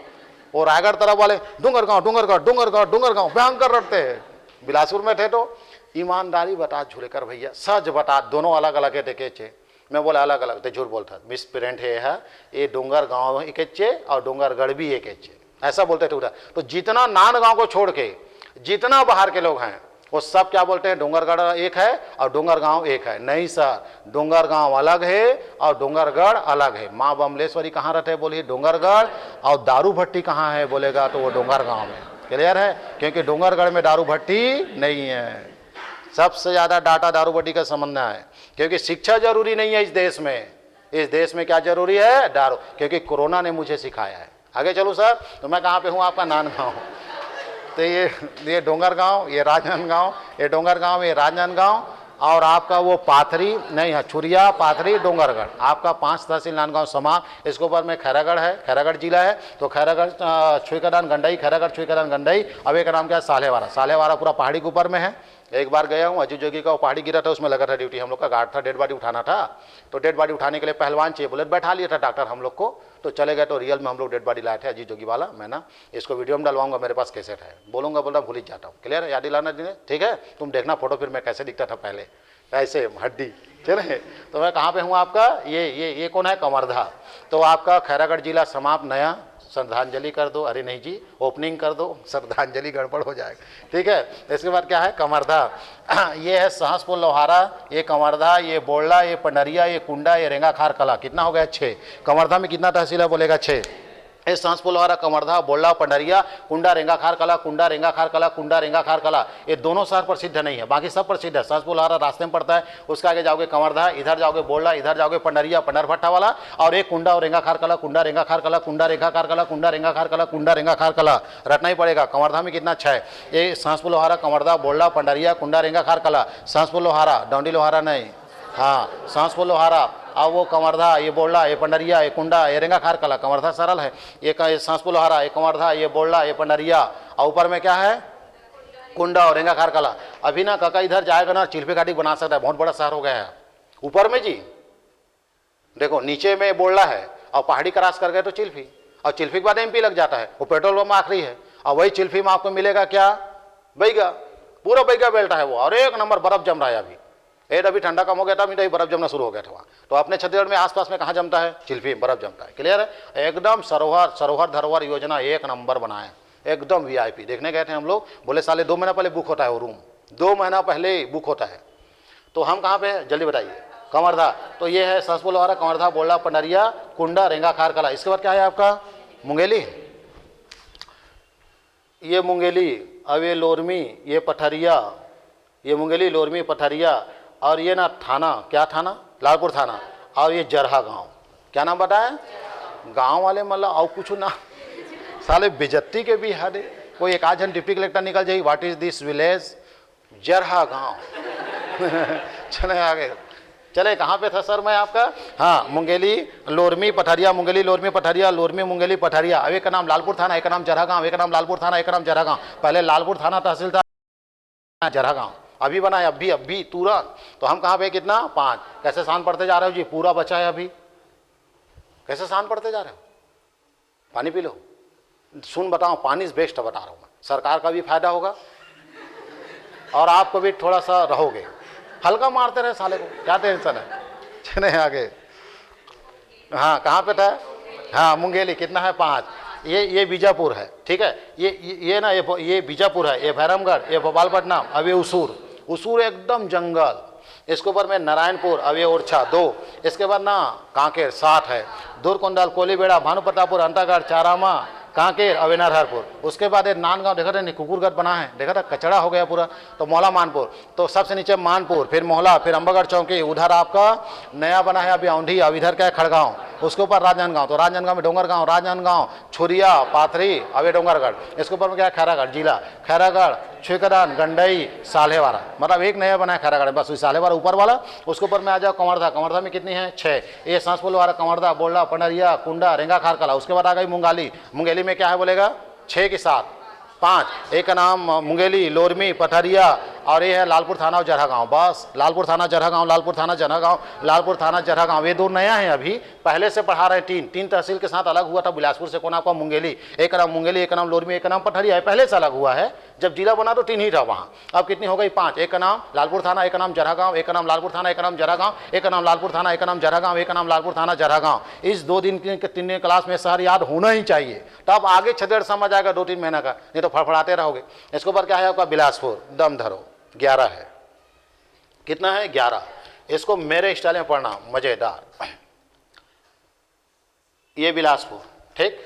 वो रायगढ़ तरफ वाले डोंगरगांव डोंगरगढ़ डोंगरगढ़ डोंगरगांव भयंकर रटते हैं। बिलासपुर में थे तो ईमानदारी बता झूलेकर भैया, सच बता, दोनों अलग अलग है देखे चे। मैं बोला अलग अलग थे, झूठ बोलता, मिस प्रेंट है ये डोंगरगांव एक चे और डोंगरगढ़ भी एक चे, ऐसा बोलते थे उधर। तो जितना नांदगांव को छोड़ के जितना बाहर के लोग हैं वो सब क्या बोलते हैं, डोंगरगढ़ एक है और डोंगरगांव एक है। नहीं सर, डोंगरगांव अलग है और डोंगरगढ़ अलग है। माँ बमलेश्वरी कहाँ रहते हैं बोलिए, डोंगरगढ़। और दारू भट्टी कहाँ है बोलेगा तो वो डोंगरगांव में। क्लियर है, क्योंकि डोंगरगढ़ में दारू भट्टी नहीं है। सबसे ज़्यादा डाटा दारू भट्टी का समझना है, क्योंकि शिक्षा जरूरी नहीं है इस देश में। इस देश में क्या जरूरी है, दारू, क्योंकि कोरोना ने मुझे सिखाया है। आगे चलूँ सर, तो मैं कहाँ पे हूँ, आपका नांदगांव। तो ये डोंगरगांव, ये राजनांदगांव, ये डोंगरगांव, ये राजनांदगांव, और आपका वो पाथरी नहीं है, छुरिया, पाथरी, डोंगरगढ़, आपका 5 तहसील नांदगांव समाप्त। इसके ऊपर में खैरागढ़ है, खैरागढ़ जिला है। तो खैरागढ़ छुईकदान गंडई, खैरागढ़ छुईकदान गंडई। अब एक नाम क्या है, साल्हेवारा। साल्हेवारा पूरा पहाड़ी के ऊपर में है। एक बार गया हूँ, अजीत जोगी का वो पहाड़ी गिरा था, उसमें लगा था ड्यूटी, हम लोग का गार्ड था, डेड बॉडी उठाना था। तो डेड बॉडी उठाने के लिए पहलवान चाहिए, बुलेट बैठा लिया था डॉक्टर हम लोग को। तो चले गए, तो रियल में हम लोग डेड बॉडी लाए थे, अजीत जोगी वाला। मैं ना इसको वीडियो में डलवाऊंगा, मेरे पास कैसेट है, बोलूंगा बोला भूल ही जाता हूँ। क्लियर है, याद दिलाना दिन, ठीक है। तुम देखना फोटो फिर मैं कैसे दिखता था पहले, ऐसे हड्डी, चले। तो मैं कहाँ पे हूँ आपका, ये कौन है, कमरधा। तो आपका खैरागढ़ जिला समाप्त, नया श्रद्धांजलि कर दो। अरे नहीं जी, ओपनिंग कर दो, श्रद्धांजलि गड़बड़ हो जाएगा, ठीक है। इसके बाद क्या है, कमरधा। ये है सहसपुर लोहारा, ये कमरधा, ये बोलड़ा, ये पंडरिया, ये कुंडा, ये रेंगाखार कला। कितना हो गया, 6। कमरधा में कितना तहसील है बोलेगा, 6। ये सांसपुर लोहारा कमरधा बोल्ला पंडरिया कुंडा रेंगा खार कला कुंडा रेंगा खार कला कुंडा रेंगा खार कला, ये दोनों शहर प्रसिद्ध नहीं है, बाकी सब प्रसिद्ध है। सांसपुर लोहारा रास्ते में पड़ता है, उसके आगे जाओगे कमरधा, इधर जाओगे बोल्ला, इधर जाओगे पंडरिया पंडर भट्टा वाला, और एक कुंडा और रेंगा खार कला कुंडा रेंगा खार कला कुंडा रेंगा खार कला कुंडा रेंगा खार कला कुंडा रेंगा खार कला, रटना ही पड़ेगा। कमरधा में कितना अच्छा है, ये सांसपुर लोहारा कमरधा बोल्ला पंडरिया कुंडा रेंगा खार कला, सांसपुर लोहारा, डोंडी लोहारा नहीं, हाँ सांसपुर लोहारा, अब वो कमरधा, ये बोल्ला, ये पंडरिया, ये कुंडा, ये रेंगा खार कला। कमरधा सरल है, ये सांसपुर लोहारा, ये कमरधा, ये बोल्ला, ये पंडरिया, और ऊपर में क्या है कुंडा और रेंगा खार कला। अभी ना काका इधर जाएगा ना चिल्फी घाटी बना सकता है, बहुत बड़ा शहर हो गया है। ऊपर में जी देखो नीचे में बोल्ला है, और पहाड़ी क्रॉस कर गए तो चिल्फी, और चिल्फी के बाद एमपी लग जाता है, वो पेट्रोल पंप आखिरी है, और वही चिल्फी में आपको मिलेगा क्या, बैगा, पूरा बैगा बेल्ट है वो, और एक नंबर बर्फ जम रहा है अभी। अभी ठंडा कम हो गया था, अभी तो बर्फ जमना शुरू हो गया था वहाँ। तो अपने छत्तीसगढ़ में आसपास में कहाँ जमता है, चिल्फी में बर्फ जमता है। क्लियर है, एकदम सरोवर धरोहर योजना एक नंबर बनाए, एकदम वीआईपी। देखने गए थे हम लोग, बोले साले 2 महीना पहले बुक होता है वो रूम, 2 महीना पहले बुक होता है। तो हम कहाँ पे हैं जल्दी बताइए, कमरधा। तो ये है सांसपुर लोहारा कमरधा बोल्ला पंडरिया कुंडा रेंगा खार कला। इसके बाद क्या है आपका मुंगेली, ये मुंगेली, अब ये लोरमी, ये पथरिया, ये मुंगेली लोरमी पथरिया, और ये ना थाना, क्या थाना, लालपुर थाना, और ये जरहा गांव। क्या नाम बताया, गांव वाले मतलब और कुछ ना, साले बेजत्ती के भी हद है। कोई एक आध जन डिप्टी कलेक्टर निकल जाएगी, व्हाट इज दिस विलेज, जरहा गांव। चले आगे, चले कहाँ पे था सर मैं आपका, हाँ मुंगेली लोरमी पथरिया, मुंगेली लोरमी पथरिया, लोरमी मुंगेली पथरिया। अब एक का नाम लालपुर थाना, एक का नाम जरहा गाँव, एक का नाम लालपुर थाना, एक का नाम जरहा गाँव। पहले लालपुर थाना तहसील था, जरहा गाँव अभी बना है, अभी तुरंत। तो हम कहाँ पे कितना 5, कैसे शान पढ़ते जा रहे हो जी, पूरा बचा है अभी, कैसे शान पढ़ते जा रहे हो, पानी पी लो, सुन बताओ, पानी बेस्ट बता रहा हूँ मैं, सरकार का भी फायदा होगा और आपको भी थोड़ा सा रहोगे। हल्का मारते रहे साले को, क्या टेंशन है। चले आगे, हाँ कहाँ पे था, हाँ मुंगेली कितना है 5, ये बीजापुर है, ठीक है, ये ना ये बीजापुर है, ये भैरमगढ़, ये भोपालपट्टनम, अब ये उसूर एकदम जंगल, इसके ऊपर में नारायणपुर, अब ये ओरछा 2, इसके बाद ना कांकेर 7 है, दूरकोंडाल, कोलीबेड़ा, भानुप्रतापुर, अंतागढ़, चारामा, कांकेर, अब नरहरपुर। उसके बाद ये नांदगांव देखा था नहीं, कुकुरगढ़ बना है, देखा था कचड़ा हो गया पूरा। तो मोहला मानपुर, तो सबसे नीचे मानपुर, फिर मोहला, फिर अंबागढ़ चौकी, उधर आपका नया बना है अभी औंधी, अब इधर क्या है खड़गांव, उसके ऊपर राजनांदगांव, तो राजनांदगांव में डोंगरगांव, राजनांदगांव, छुरिया, पाथरी, अब ये डोंगरगढ़, इसके ऊपर में क्या है खैरागढ़ जिला, खैरागढ़, छुकरान, गंडई, सालेवारा, मतलब एक नया बना है खैरागढ़, बस सालेवारा ऊपर वाला। उसके ऊपर में आ जाओ कमरधा, कमरधा में कितनी है 6, ये सांसपुर लोहारा कमरधा बोल्ला पंडरिया कुंडा रेंगा खार कला। उसके बाद आ गई मुंगाली, मुंगेली में क्या है बोलेगा 6 के साथ 5, एक का नाम मुंगेली लोरमी पथरिया, और ये है लालपुर थाना और जरहा गाँव, बस लालपुर थाना जरहा गाँव, लालपुर थाना जरहा गाँव, लालपुर थाना जरहा गाँव, ये 2 नया है अभी, पहले से पढ़ा रहे 3 तहसील के साथ अलग हुआ था बिलासपुर से। कौन आपका मुंगेली, एक का नाम मुंगेली, एक का नाम लोरमी, एक का नाम पथरिया है, पहले से अलग हुआ है, जब जिला बना तो 3 ही था वहाँ, अब कितनी हो गई 5, एक का नाम लालपुर थाना, एक का नाम जरहा गाँव, एक का नाम लालपुर थाना, एक का नाम जरहा गाँव, एक का नाम लालपुर थाना, एक का नाम जरहा गाँव, एक का नाम लालपुर थाना जरहा गाँव। इस 2 दिन के 3 दिन क्लास में शहर याद होना ही चाहिए, तब आगे छत्तीसगढ़ समझ आएगा 2-3 महीना का, नहीं तो फड़फड़ाते रहोगे। इसके ऊपर क्या है आपका बिलासपुर, दम धरो 11 है, कितना है 11, इसको मेरे स्टाइल में पढ़ना मजेदार। ये बिलासपुर, ठीक,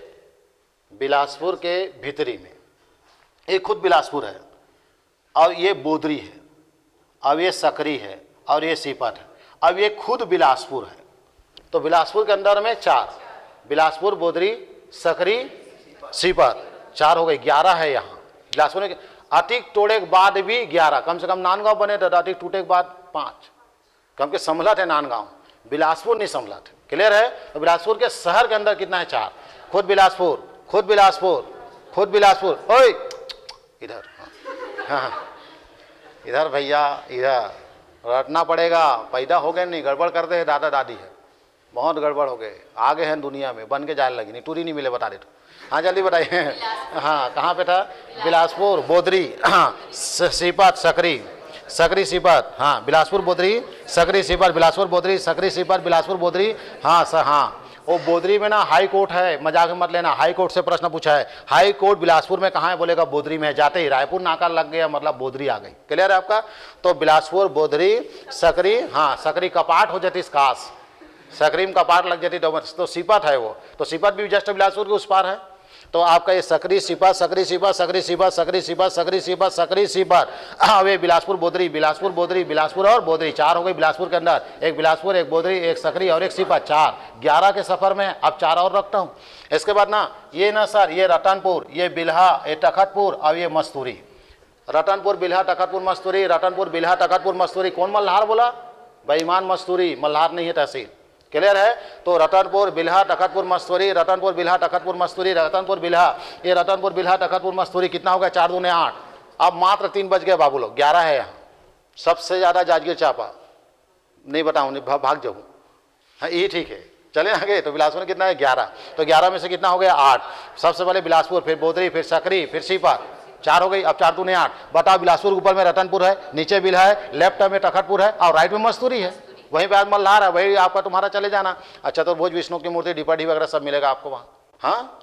बिलासपुर के भीतरी में ये खुद बिलासपुर है, और ये बोदरी है, अब ये सकरी है, और ये सीपत है, अब ये खुद बिलासपुर है। तो बिलासपुर के अंदर में 4, बिलासपुर, बोदरी, सकरी, सीपत, 4 हो गए, 11 है यहाँ बिलासपुर में। अतिक तोड़े के बाद भी 11, कम से कम नांदगांव बने थे, अतिक टूटे के बाद 5, कम के संभला थे नांदगांव, बिलासपुर नहीं संभला थे। क्लियर है, तो बिलासपुर के शहर के अंदर कितना है 4, खुद बिलासपुर, खुद बिलासपुर, खुद बिलासपुर, ओए इधर, हाँ इधर भैया, इधर रटना पड़ेगा, पैदा हो गए नहीं, गड़बड़ करते हैं दादा दादी है, बहुत गड़बड़ हो गए, आगे हैं दुनिया में, बन के जाने लगी, नहीं टूरी नहीं मिले, बता दे तो, हाँ जल्दी बताइए। हाँ कहाँ पे था, बिलासपुर, बोदरी, हाँ सीपत, सकरी, सकरी सीपत, हाँ बिलासपुर बोदरी सकरी सीपत, बिलासपुर बोदरी सकरी सीपत, बिलासपुर बोदरी, हाँ सर, हाँ वो बोदरी में ना हाई कोर्ट है, मजाक मत लेना, हाई कोर्ट से प्रश्न पूछा है, हाई कोर्ट बिलासपुर में कहाँ है बोलेगा बोदरी में है, जाते ही रायपुर नाका लग गया मतलब बोदरी आ गई। क्लियर है आपका, तो बिलासपुर, बोदरी, सकरी, हाँ सकरी कपाट हो जाती काश, सकरीम का पार लग जाती तो सीपत है वो, तो सीपत भी जस्ट बिलासपुर के उस पार है। तो आपका ये सकरी सीपत, सकरी सीपत, सकरी सीपत, सकरी सीपत, सकरी सीपत, सकरी सीपत, अब ये बिलासपुर बोदरी, बिलासपुर बोदरी, बिलासपुर और बोदरी, 4 हो गई बिलासपुर के अंदर, एक बिलासपुर, एक बोदरी, एक सकरी और एक सीपत, 4, 11 के सफर में। अब 4 और रखता हूँ। इसके बाद ना ये ना सर, ये रतनपुर, ये बिल्हा, ये तखतपुर और ये मस्तूरी। रतनपुर, बिल्हा, तखतपुर, मस्तूरी, रतनपुर, बिल्हा, तखतपुर, मस्तूरी। कौन मल्हार बोला? बेईमान मस्तूरी, मल्हार नहीं है तहसील। क्लियर है? तो रतनपुर, बिल्हा, तखतपुर, मस्तूरी, रतनपुर, बिल्हा, तखतपुर, मस्तूरी, रतनपुर, बिल्हा, ये रतनपुर, बिल्हा, तखतपुर, मस्तूरी कितना हो गया? 4 दूने 8। अब मात्र 3 बच गए बाबू लोग, 11 है यहाँ। सबसे ज़्यादा जांजगीर चांपा, नहीं बताऊँ, नहीं भाग जाऊँ। हाँ ये ठीक है, चले आगे। तो बिलासपुर में कितना है? 11। तो 11 में से कितना हो गया? 8। सबसे पहले बिलासपुर, फिर बोदरी, फिर सकरी, फिर सीपत, 4 हो गई। अब 4 दूने 8। बताओ, बिलासपुर ऊपर में रतनपुर है, नीचे बिल्हा है, लेफ्ट में तखतपुर है और राइट में मस्तूरी है। वहीं पे आज मल्हार है, वही आपका तुम्हारा चले जाना। अच्छा, तो भोज विष्णु की मूर्ति, डिपाडी वगैरह सब मिलेगा आपको वहाँ। हाँ,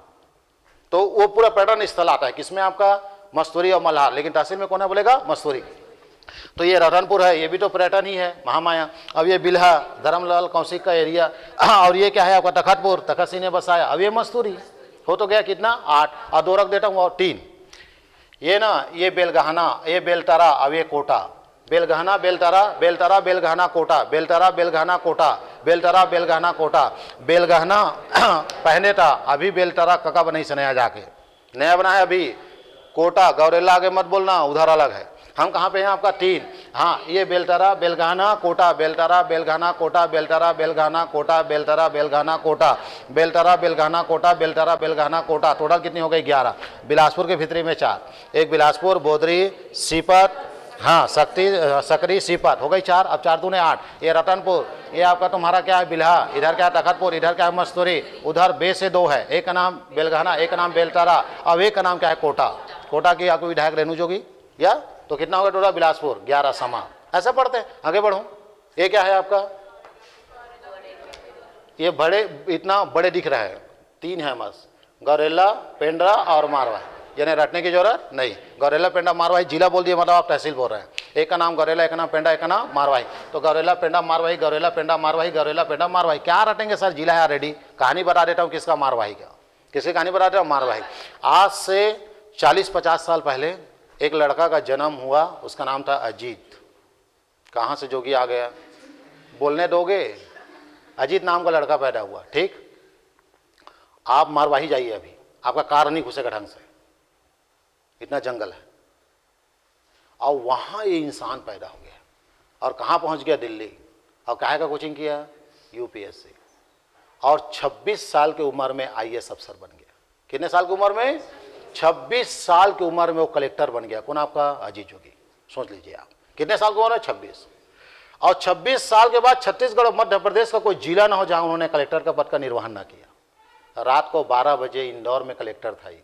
तो वो पूरा पर्यटन स्थल आता है किसमें? आपका मस्तूरी और मल्हार। लेकिन तहसील में कौन है बोलेगा? मस्तूरी। तो ये रतनपुर है, ये भी तो पर्यटन ही है, महामाया। अब ये बिल्हा, धर्मलाल कौशिक का एरिया, और ये क्या है आपका? तखतपुर, तखत सिंह ने बसाया। अब ये मस्तूरी हो तो गया कितना? 8 और 2 रख देता हूँ और 3। ये ना, ये बेलगहना, ये बेलतरा, अब ये कोटा। बेलगहना, बेलतरा, बेलतरा, बेलगहना, कोटा, बेलतरा, बेलगहना, कोटा, बेलतरा, बेलगहना, कोटा। बेलगहना पहले था, अभी बेलतरा कका बनाई से नया जाके, नया बना है अभी। कोटा, गौरेला आगे मत बोलना, उधर अलग है। हम कहाँ पे हैं आपका? 3। हाँ, ये बेलतरा, बेलगहना, कोटा, बेलतरा, बेलगहना, कोटा, बेलतरा, बेलगहना, कोटा, बेलतरा, बेलगहना, कोटा, बेलतरा, बेलगहना, कोटा, बेलतरा, बेलगहना, कोटा। टोटल कितनी हो गई? 11। बिलासपुर के भीतरी में 4, एक बिलासपुर, बोदरी, सीपत, हाँ सकरी, सीपत हो गई 4। अब 4 दूने 8। ये रतनपुर, ये आपका तुम्हारा क्या है? बिल्हा, इधर क्या है? तखतपुर, इधर क्या है? मस्तूरी, उधर बे से 2 है, एक का नाम बेलगहना, एक का नाम बेलतरा, अब एक का नाम क्या है? कोटा। कोटा की आपको विधायक रेणु जोगी। या तो कितना होगा टोटल? बिलासपुर 11 समा। ऐसा पढ़ते हैं। आगे बढ़ो। ये क्या है आपका? ये बड़े, इतना बड़े दिख रहा है, 3 है बस, गौरेला, पेंड्रा और मारवाही, यानी रटने की जरूरत नहीं। गौरेला, पेंडा, मारवाही जिला बोल दिया, मतलब आप तहसील बोल रहे हैं। एक का नाम गौरेला, एक का नाम पेंडा, एक का नाम मारवाही। तो गौरेला, पेंडा, मारवाही, गौरेला, पेंडा, मारवाही, गौरेला, पेंडा, मारवाही। क्या रटेंगे सर? जिला है ऑलरेडी। कहानी बता देता हूँ किसका? मारवाही का। किसकी कहानी बता देता हूँ? मारवाही। आज से 40-50 साल पहले एक लड़का का जन्म हुआ, उसका नाम था अजीत। कहाँ से जोगी आ गया? बोलने दोगे? अजीत नाम का लड़का पैदा हुआ। ठीक, आप मारवाही जाइए, अभी आपका कार नहीं घुसेगा ढंग से, इतना जंगल है। और वहाँ ये इंसान पैदा हो गया और कहाँ पहुँच गया? दिल्ली। और काहे का कोचिंग किया? यूपीएससी। और 26 साल की उम्र में आईएएस अफसर बन गया। कितने साल की उम्र में? 26 साल की उम्र में वो कलेक्टर बन गया। कौन? आपका अजीत जोगी। सोच लीजिए आप, कितने साल की उम्र है? 26। और 26 साल के बाद छत्तीसगढ़ और मध्य प्रदेश का कोई जिला ना हो जहाँ उन्होंने कलेक्टर का पद का निर्वहन ना किया। रात को 12 बजे इंदौर में कलेक्टर था ये,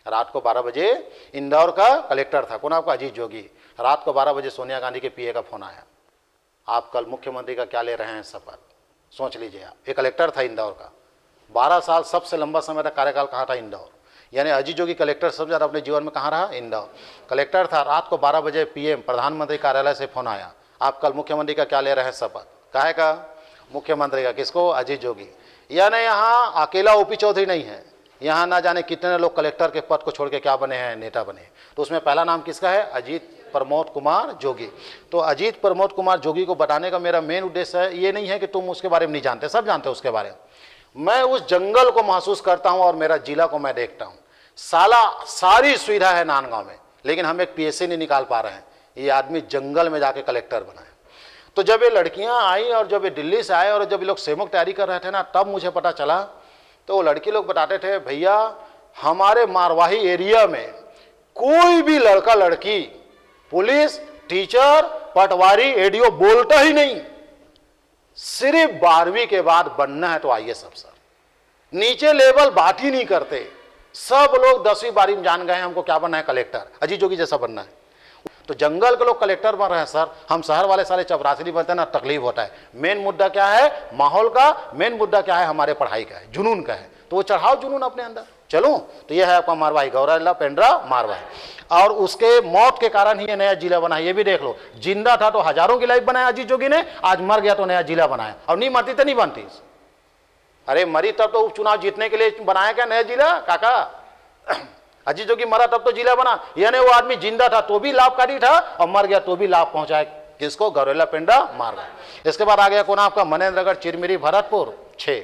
रात को 12 बजे इंदौर का कलेक्टर था। कौन? आपका अजीत जोगी। रात को 12 बजे सोनिया गांधी के पीए का फोन आया, आप कल मुख्यमंत्री का क्या ले रहे हैं शपथ? सोच लीजिए आप, ये कलेक्टर था इंदौर का। 12 साल सबसे लंबा समय तक कार्यकाल कहाँ था? इंदौर। यानी अजीत जोगी कलेक्टर सबसे ज़्यादा अपने जीवन में कहाँ रहा? इंदौर। कलेक्टर था। रात को 12 बजे पीएम प्रधानमंत्री कार्यालय से फोन आया, आप कल मुख्यमंत्री का क्या ले रहे हैं शपथ? काहे का? मुख्यमंत्री का। किसको? अजीत जोगी। यानी यहाँ अकेला ओपी चौधरी नहीं है, यहाँ ना जाने कितने लोग कलेक्टर के पद को छोड़ के क्या बने हैं? नेता बने। तो उसमें पहला नाम किसका है? अजीत प्रमोद कुमार जोगी। तो अजीत प्रमोद कुमार जोगी को बताने का मेरा मेन उद्देश्य है, ये नहीं है कि तुम उसके बारे में नहीं जानते, सब जानते हो उसके बारे में। मैं उस जंगल को महसूस करता हूं और मेरा जिला को मैं देखता हूं। सारी सुविधा है नांदगांव में, लेकिन हम एक पीएससी नहीं निकाल पा रहे हैं। ये आदमी जंगल में जाके कलेक्टर बना है। तो जब ये लड़कियां आई और जब ये दिल्ली से आए और जब ये लोग सेमक तैयारी कर रहे थे ना, तब मुझे पता चला। तो वो लड़की लोग बताते थे, भैया हमारे मारवाही एरिया में कोई भी लड़का लड़की पुलिस, टीचर, पटवारी, एडीओ बोलता ही नहीं। सिर्फ 12वीं के बाद बनना है तो आईएएस अफसर, नीचे लेवल बात ही नहीं करते। सब लोग 10वीं 12वीं में जान गए हमको क्या बनना है? कलेक्टर। अजीत जोगी जैसा बनना है। तो जंगल के लोग कलेक्टर बन रहे हैं सर, हम शहर वाले सारे चपरासी बनते हैं ना, तकलीफ होता है। मेन मुद्दा क्या है? माहौल का। मेन मुद्दा क्या है? हमारे पढ़ाई का है, जुनून का है। तो वो चढ़ाओ जुनून अपने अंदर। चलो, तो ये है आपका मारवाही, गौरेला, पेंड्रा, मारवाही। और उसके मौत के कारण ही ये नया जिला बना। ये भी देख लो, जिंदा था तो हजारों की लाइफ बनाया अजीत जोगी ने, आज मर गया तो नया जिला बनाया। और नहीं मरती तो नहीं बनती। अरे मरी तब तो उपचुनाव जीतने के लिए बनाया क्या नया जिला काका? अजीत जोगी मरा तब तो जिला बना, यानी वो आदमी जिंदा था तो भी लाभकारी था और मर गया तो भी लाभ पहुंचाया किसको? गौरेला पेंडा मार गया। इसके बाद आ गया कौन आपका? मनेन्द्रगढ़, चिरमिरी, भरतपुर 6।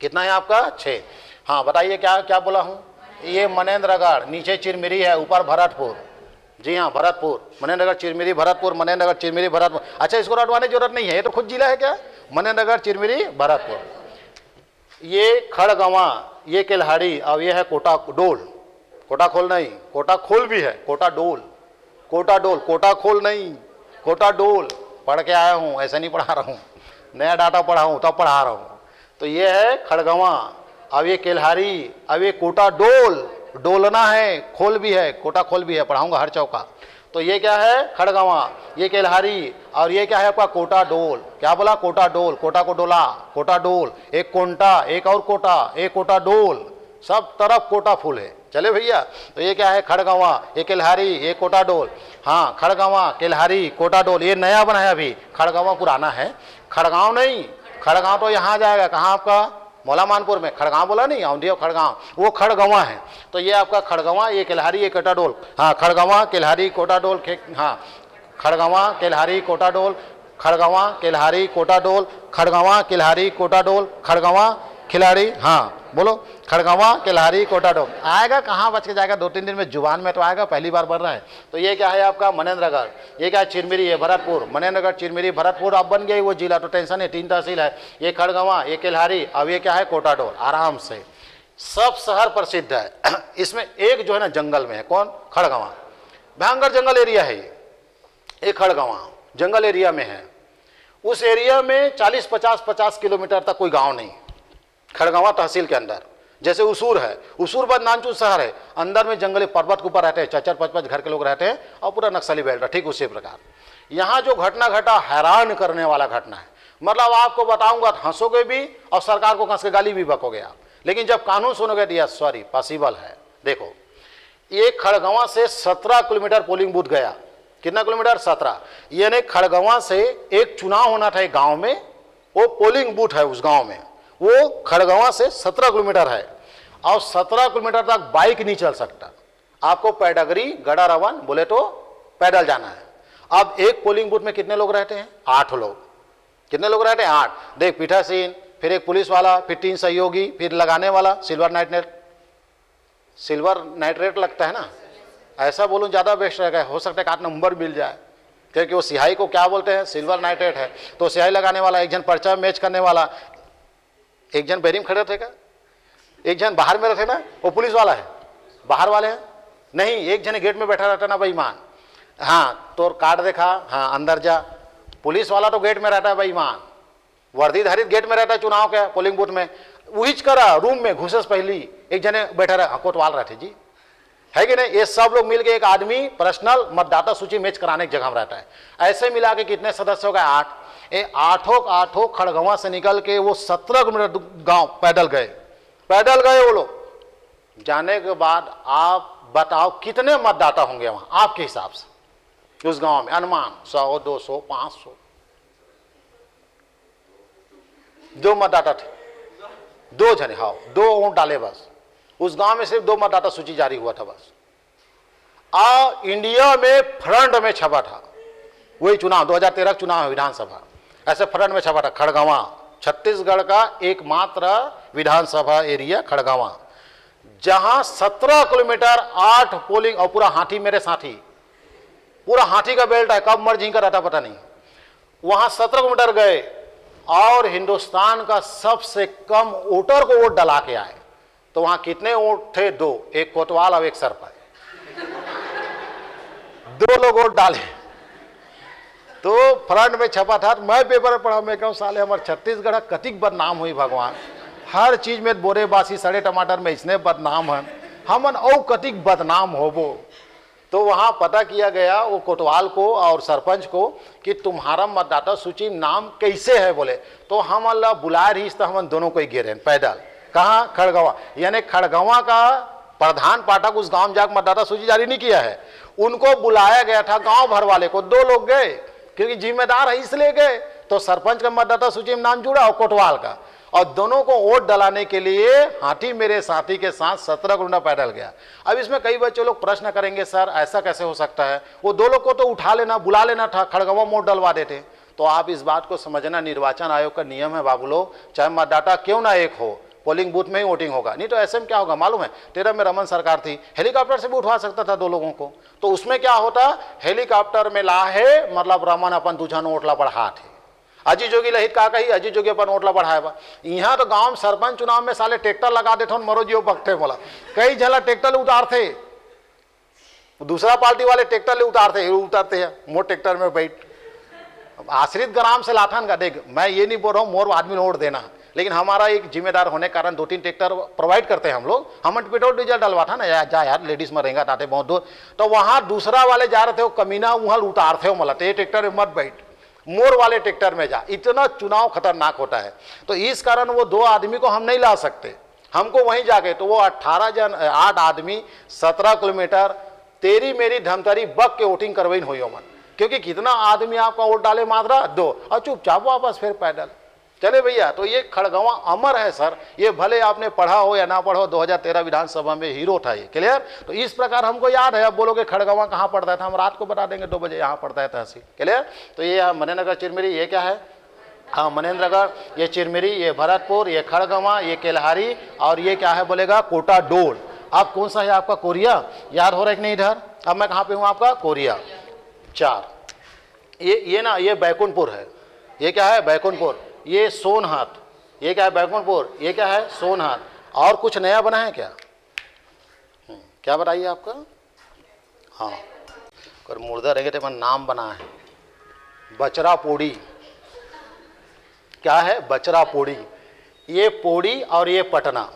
कितना है आपका? 6। हाँ बताइए क्या क्या बोला हूँ? ये मनेन्द्रगढ़, नीचे चिरमिरी है, ऊपर भरतपुर। जी हाँ भरतपुर, मनेन्द्रगढ़, चिरमिरी, भरतपुर, मनेन्द्रगढ़, चिरमिरी, भरतपुर। अच्छा इसको रटवाने की जरूरत नहीं है, ये तो खुद जिला है क्या? मनेन्द्रगढ़, चिरमिरी, भरतपुर। ये खड़गवां, ये केल्हाड़ी और ये है कोटा डोल। कोटा खोल नहीं, कोटा खोल भी है, कोटा डोल, कोटा डोल, कोटा खोल नहीं, कोटा डोल। पढ़ के आया हूँ, ऐसा नहीं पढ़ा रहा हूँ, नया डाटा पढ़ा हूँ तब पढ़ा रहा हूँ। तो ये है खड़गवां, अब ये केल्हाड़ी, अब ये कोटा डोल, डोलना है, खोल भी है, कोटा खोल भी है, पढ़ाऊंगा हर चौका। तो ये क्या है? खड़गवां, ये केल्हाड़ी, और ये क्या है आपका? कोटा डोल। क्या बोला? कोटा डोल, कोटा को डोला, कोटा डोल। एक कोंटा, एक और कोटा, एक कोटा डोल, सब तरफ कोटा फूल है। चले भैया, तो ये क्या है? खड़गवां, ये केल्हाड़ी, ये कोटा डोल। हाँ खड़गवां, केल्हाड़ी, कोटा डोल, ये नया बनाया अभी, खड़गवां पुराना है। खड़गांव नहीं, खड़गांव तो यहाँ जाएगा, कहाँ आपका? मौला मानपुर में। खड़गांव बोला नहीं, औंधी और खड़गांव, वो खड़गवां है। तो ये आपका खड़गवां, ये केल्हाड़ी, ये कोटा डोल। हाँ खड़गवां, केल्हाड़ी, कोटा डोल। हाँ खड़गवां, केल्हाड़ी, कोटा डोल, खड़गवां, केल्हाड़ी, कोटा डोल, खड़गवां, केल्हाड़ी, कोटा डोल, खड़गवां, खिलाड़ी। हाँ बोलो, खड़गवां, केल्हाड़ी, कोटा डोल। आएगा कहाँ बच के जाएगा? 2-3 दिन में जुबान में तो आएगा, पहली बार बन रहा है। तो ये क्या है आपका? मनेन्द्रगढ़। ये क्या है? चिरमिरी, ये भरतपुर। मनेन्द्रगढ़, चिरमिरी, भरतपुर अब बन गया वो जिला, तो टेंशन है, 3 तहसील है। ये खड़गवां, ये केल्हाड़ी, अब ये क्या है? कोटा डोल। आराम से सब शहर प्रसिद्ध है। इसमें एक जो है ना जंगल में है, कौन? खड़गवां। भयंकर जंगल एरिया है ये खड़गवां, जंगल एरिया में है। उस एरिया में 40-50 किलोमीटर तक कोई गाँव नहीं, खड़गवां तहसील के अंदर। जैसे उसूर है, उसूर बाद नानचू शहर है, अंदर में जंगली पर्वत के ऊपर रहते हैं, 4-5 घर के लोग रहते हैं और पूरा नक्सली बेल्ट है। ठीक उसी प्रकार यहाँ जो घटना घटा, हैरान करने वाला घटना है। मतलब आपको बताऊंगा तो हंसोगे भी और सरकार को कस के गाली भी बकोगे आप, लेकिन जब कानून सुनोगे तो यह सॉरी पॉसिबल है। देखो ये खड़गवां से 17 किलोमीटर पोलिंग बूथ गया। कितना किलोमीटर? 17। यानी खड़गवां से एक चुनाव होना था एक गाँव में, वो पोलिंग बूथ है उस गाँव में, वो खड़गवां से 17 किलोमीटर है। और 17 किलोमीटर तक बाइक नहीं चल सकता, आपको पैडगरी, गड़ा रवन बोले तो पैदल जाना है। अब एक पोलिंग बूथ में कितने लोग रहते हैं? 8 लोग। कितने लोग रहते हैं? 8। देख पीठासीन, फिर एक पुलिस वाला, फिर 3 सहयोगी, फिर लगाने वाला सिल्वर नाइट्रेट लगता है ना, ऐसा बोलूं ज़्यादा बेस्ट रहेगा। हो सकता है 8 नंबर मिल जाए, क्योंकि वो स्याही को क्या बोलते हैं? सिल्वर नाइट्रेट है। तो स्याही लगाने वाला, एक जन पर्चा मैच करने वाला, एक जन बैरिंग खड़े थे का, एक जन बाहर में रहते ना, वो पुलिस वाला है। बाहर वाले हैं नहीं, एक जन गेट में बैठा रहता ना बेईमान। हाँ तो कार्ड देखा, हाँ अंदर जा। पुलिस वाला तो गेट में रहता है बेईमान, वर्दीधारित गेट में रहता है चुनाव के पोलिंग बूथ में। वही करा रूम में घुसस पहली एक जने बैठा रहा, कोतवाल रहते जी, है कि नहीं? ये सब लोग मिलके एक आदमी पर्सनल मतदाता सूची मैच कराने की जगह में रहता है। ऐसे मिला के कितने सदस्य हो गए? 8। ये आठों खड़गवां से निकल के वो 17 किलोमीटर गांव पैदल गए वो लोग। जाने के बाद आप बताओ कितने मतदाता होंगे वहां आपके हिसाब से उस गांव में? अनुमान 100, 200, 500। 2 मतदाता थे, 2 जने। हाँ 2 वोट डाले बस। उस गांव में सिर्फ 2 मतदाता सूची जारी हुआ था बस। इंडिया में फ्रंट में छपा था वही चुनाव, 2013 चुनाव है विधानसभा, ऐसे फ्रंट में छपा था खड़गवां। छत्तीसगढ़ का एकमात्र विधानसभा एरिया खड़गवां, जहां 17 किलोमीटर 8 पोलिंग, और पूरा हाथी मेरे साथी, पूरा हाथी का बेल्ट है, कब मर झिंका रहता पता नहीं। वहां 17 किलोमीटर गए और हिंदुस्तान का सबसे कम वोटर को वोट डला के आए। तो वहां कितने वोट थे? 2, एक कोतवाल और एक सरपंच, 2 लोग वोट डाले। तो फ्रंट में छपा था। मैं पेपर पढ़ा, मैं कहूँ साले हमारे छत्तीसगढ़ कतिक बदनाम हुई भगवान, हर चीज में बोरे बासी सड़े टमाटर में इसने बदनाम है, हमन औ कतिक बदनाम होबो। तो वहां पता किया गया वो कोतवाल को और सरपंच को कि तुम्हारा मतदाता सूची नाम कैसे है बोले। तो हम अल्लाह बुला रही तो हम दोनों को ही गिरे पैदल। कहाँ? खड़गवां। यानी खड़गवां का प्रधान पाठक उस गांव में जाकर मतदाता सूची जारी नहीं किया है, उनको बुलाया गया था गांव भर वाले को। 2 लोग गए क्योंकि जिम्मेदार है इसलिए गए। तो सरपंच का मतदाता सूची में नाम जुड़ा और कोतवाल का, और दोनों को वोट डलाने के लिए हाथी मेरे साथी के साथ 17 किलोमीटर पैदल गया। अब इसमें कई बच्चे लोग प्रश्न करेंगे, सर ऐसा कैसे हो सकता है, वो 2 लोग को तो उठा लेना, बुला लेना था, खड़गवां वोट डलवा देते। तो आप इस बात को समझना, निर्वाचन आयोग का नियम है बाबू लोग, चाहे मतदाता क्यों ना एक हो, पोलिंग बूथ में ही वोटिंग होगा। नहीं तो ऐसे में क्या होगा मालूम है, 13 में रमन सरकार थी, हेलीकॉप्टर से भी उठवा सकता था 2 लोगों को, तो उसमें क्या होता, हेलीकॉप्टर में ला है मतलब रमन अपन तुझान ओटला बढ़ा थे, अजी जोगी लहित का कही अजी जोगी अपन ओटला बढ़ाए बा। यहाँ तो गांव में सरपंच चुनाव में साले ट्रैक्टर लगा देते मरो जियो पकते बोला, कई झला ट्रैक्टर उतारते, दूसरा पार्टी वाले ट्रैक्टर ले उतारते हैं, मोर ट्रैक्टर में बैठ आश्रित ग्राम से लाठन का। देख मैं ये नहीं बोल रहा हूँ मोर आदमी वोट देना, लेकिन हमारा एक जिम्मेदार होने के कारण 2-3 ट्रैक्टर प्रोवाइड करते हैं हम लोग। हम पेट्रोल डीजल डलवा था ना, जा यार लेडीज में रहेंगे ताते बहुत दूर, तो वहां दूसरा वाले जा रहे थे, वो कमीना वहां उतारते हो मतलब, ये ट्रैक्टर में मत बैठ, मोर वाले ट्रैक्टर में जा। इतना चुनाव खतरनाक होता है, तो इस कारण वो 2 आदमी को हम नहीं ला सकते, हमको वहीं जाके, तो वो 8 आदमी 17 किलोमीटर तेरी मेरी धमतरी बक के वोटिंग करवाई हुई हो मन, क्योंकि कितना आदमी आपका वोट डाले मात्रा 2 और चुपचाप वापस फिर पैदल चले भैया। तो ये खड़गवां अमर है सर, ये भले आपने पढ़ा हो या ना पढ़ा हो, 2013 विधानसभा में हीरो था ये, क्लियर। तो इस प्रकार हमको याद है, अब बोलोगे खड़गवां कहाँ पड़ता था, हम रात को बता देंगे 2 बजे यहाँ पड़ता है तहसील, क्लियर। तो ये मनेन्द्रगढ़ चिरमिरी, ये क्या है, हाँ मनेन्द्रगढ़, ये चिरमिरी, ये भरतपुर, ये खड़गवां, ये केल्हारी, और ये क्या है बोलेगा कोटा डोल। अब कौन सा है आपका कोरिया, याद हो रहा है कि नहीं इधर। अब मैं कहाँ पे हूँ आपका कोरिया 4, ये ना ये बैकुंठपुर है, ये क्या है बैकुंठपुर, ये सोनहाथ, ये क्या है बैकुंठपुर, ये क्या है सोनहाथ। और कुछ नया बना है क्या, क्या बताइए आपका, हाँ अगर मुर्दा रहेंगे तो नाम बना है बचरा पोड़ी, क्या है बचरा पोड़ी, ये पोड़ी और ये पटना।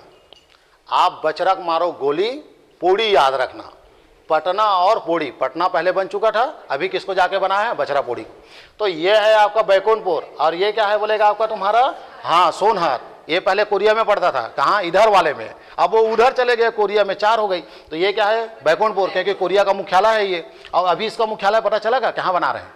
आप बचरा को मारो गोली, पोड़ी याद रखना, पटना और पोड़ी, पटना पहले बन चुका था, अभी किसको जाके बना है बचरा पोड़ी। तो ये है आपका बैकुंठपुर, और ये क्या है बोलेगा आपका तुम्हारा, हाँ सोनहाथ। ये पहले कोरिया में पड़ता था, कहाँ इधर वाले में, अब वो उधर चले गए कोरिया में, 4 हो गई। तो ये क्या है बैकुंठपुर, क्योंकि कोरिया का मुख्यालय है ये। और अभी इसका मुख्यालय पता चलेगा कहाँ बना रहे हैं,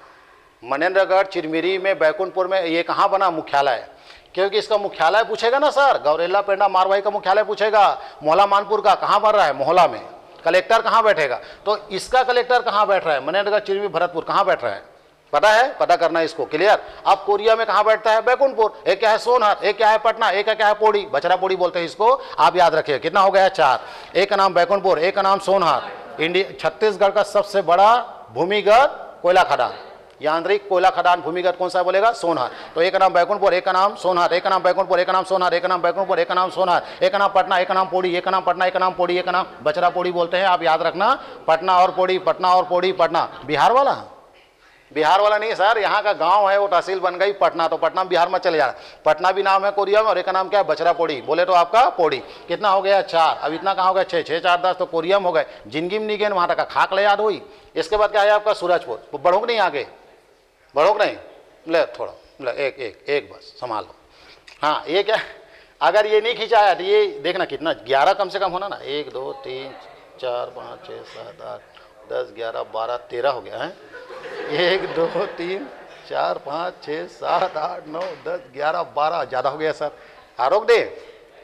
मनेन्द्रगढ़ चिरमिरी में बैकुंठपुर में। ये कहाँ बना मुख्यालय, क्योंकि इसका मुख्यालय पूछेगा ना सर, गौरेला पेंडा मारवाही का मुख्यालय पूछेगा, मोहला मानपुर का कहाँ बन रहा है मोहला में, कलेक्टर कहाँ बैठेगा, तो इसका कलेक्टर कहाँ बैठ रहा है मनेन्द्रगढ़ चिरमिरी भरतपुर कहाँ बैठ रहा है पता है, पता करना है इसको, क्लियर। अब कोरिया में कहाँ बैठता है बैकुंठपुर, एक क्या है सोनहाथ, एक क्या है पटना, एक क्या है पोड़ी, बचरा पोड़ी बोलते हैं इसको, आप याद रखिए। कितना हो गया 4, एक का नाम बैकुंठपुर, एक का नाम सोनहाथ। छत्तीसगढ़ का सबसे बड़ा भूमिगत कोयला खदान, यांत्रिक कोयला खदान भूमिगत कौन सा बोलेगा सोनहाथ। तो एक का नाम बैकुंठपुर, एक का नाम सोनहाथ, एक का नाम बैकुंठपुर, एक का नाम सोनहाथ, एक का नाम बैकुंठपुर, एक का नाम सोनहाथ, एक का नाम पटना, एक का नाम पोड़ी, एक का नाम पटना, एक का नाम पोड़ी, एक का नाम बचरा पोड़ी बोलते हैं, आप याद रखना। पटना और पोड़ी, पटना और पोड़ी, पटना बिहार वाला, बिहार वाला नहीं सर, यहाँ का गांव है, वो तहसील बन गई पटना, तो पटना बिहार में चले जा रहा है। पटना भी नाम है कोरिया में, और एक का नाम क्या है बचरा पोड़ी, बोले तो आपका पोड़ी। कितना हो गया 4, अब इतना कहाँ हो गया 6, 6 4 10, तो कोरिया में हो गए। जिंदगी में नहीं गए वहाँ तक खाक ले याद हुई। इसके बाद क्या है आपका सूरजपुर, बढ़ोगे नहीं आगे, बढ़ोगे नहीं, ले थोड़ा ले, एक बस संभालो। हाँ ये क्या, अगर ये नहीं खिंचाया तो ये देखना कितना 11 कम से कम होना ना, 1 2 3 4 5 6 7 8 10 11 12 13 हो गया है। 1 2 3 4 5 6 7 8 9 10 11 12, ज़्यादा हो गया सर, रोक दे,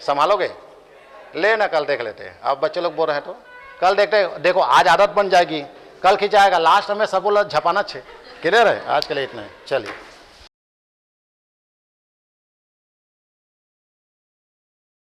संभालोगे, ले ना कल देख लेते हैं। अब बच्चे लोग बोल रहे हैं तो कल देखते, देखो आज आदत बन जाएगी, कल खिंचाएगा, लास्ट में सब बोला झपाना छे, क्लियर है। आज के लिए इतना है, चलिए।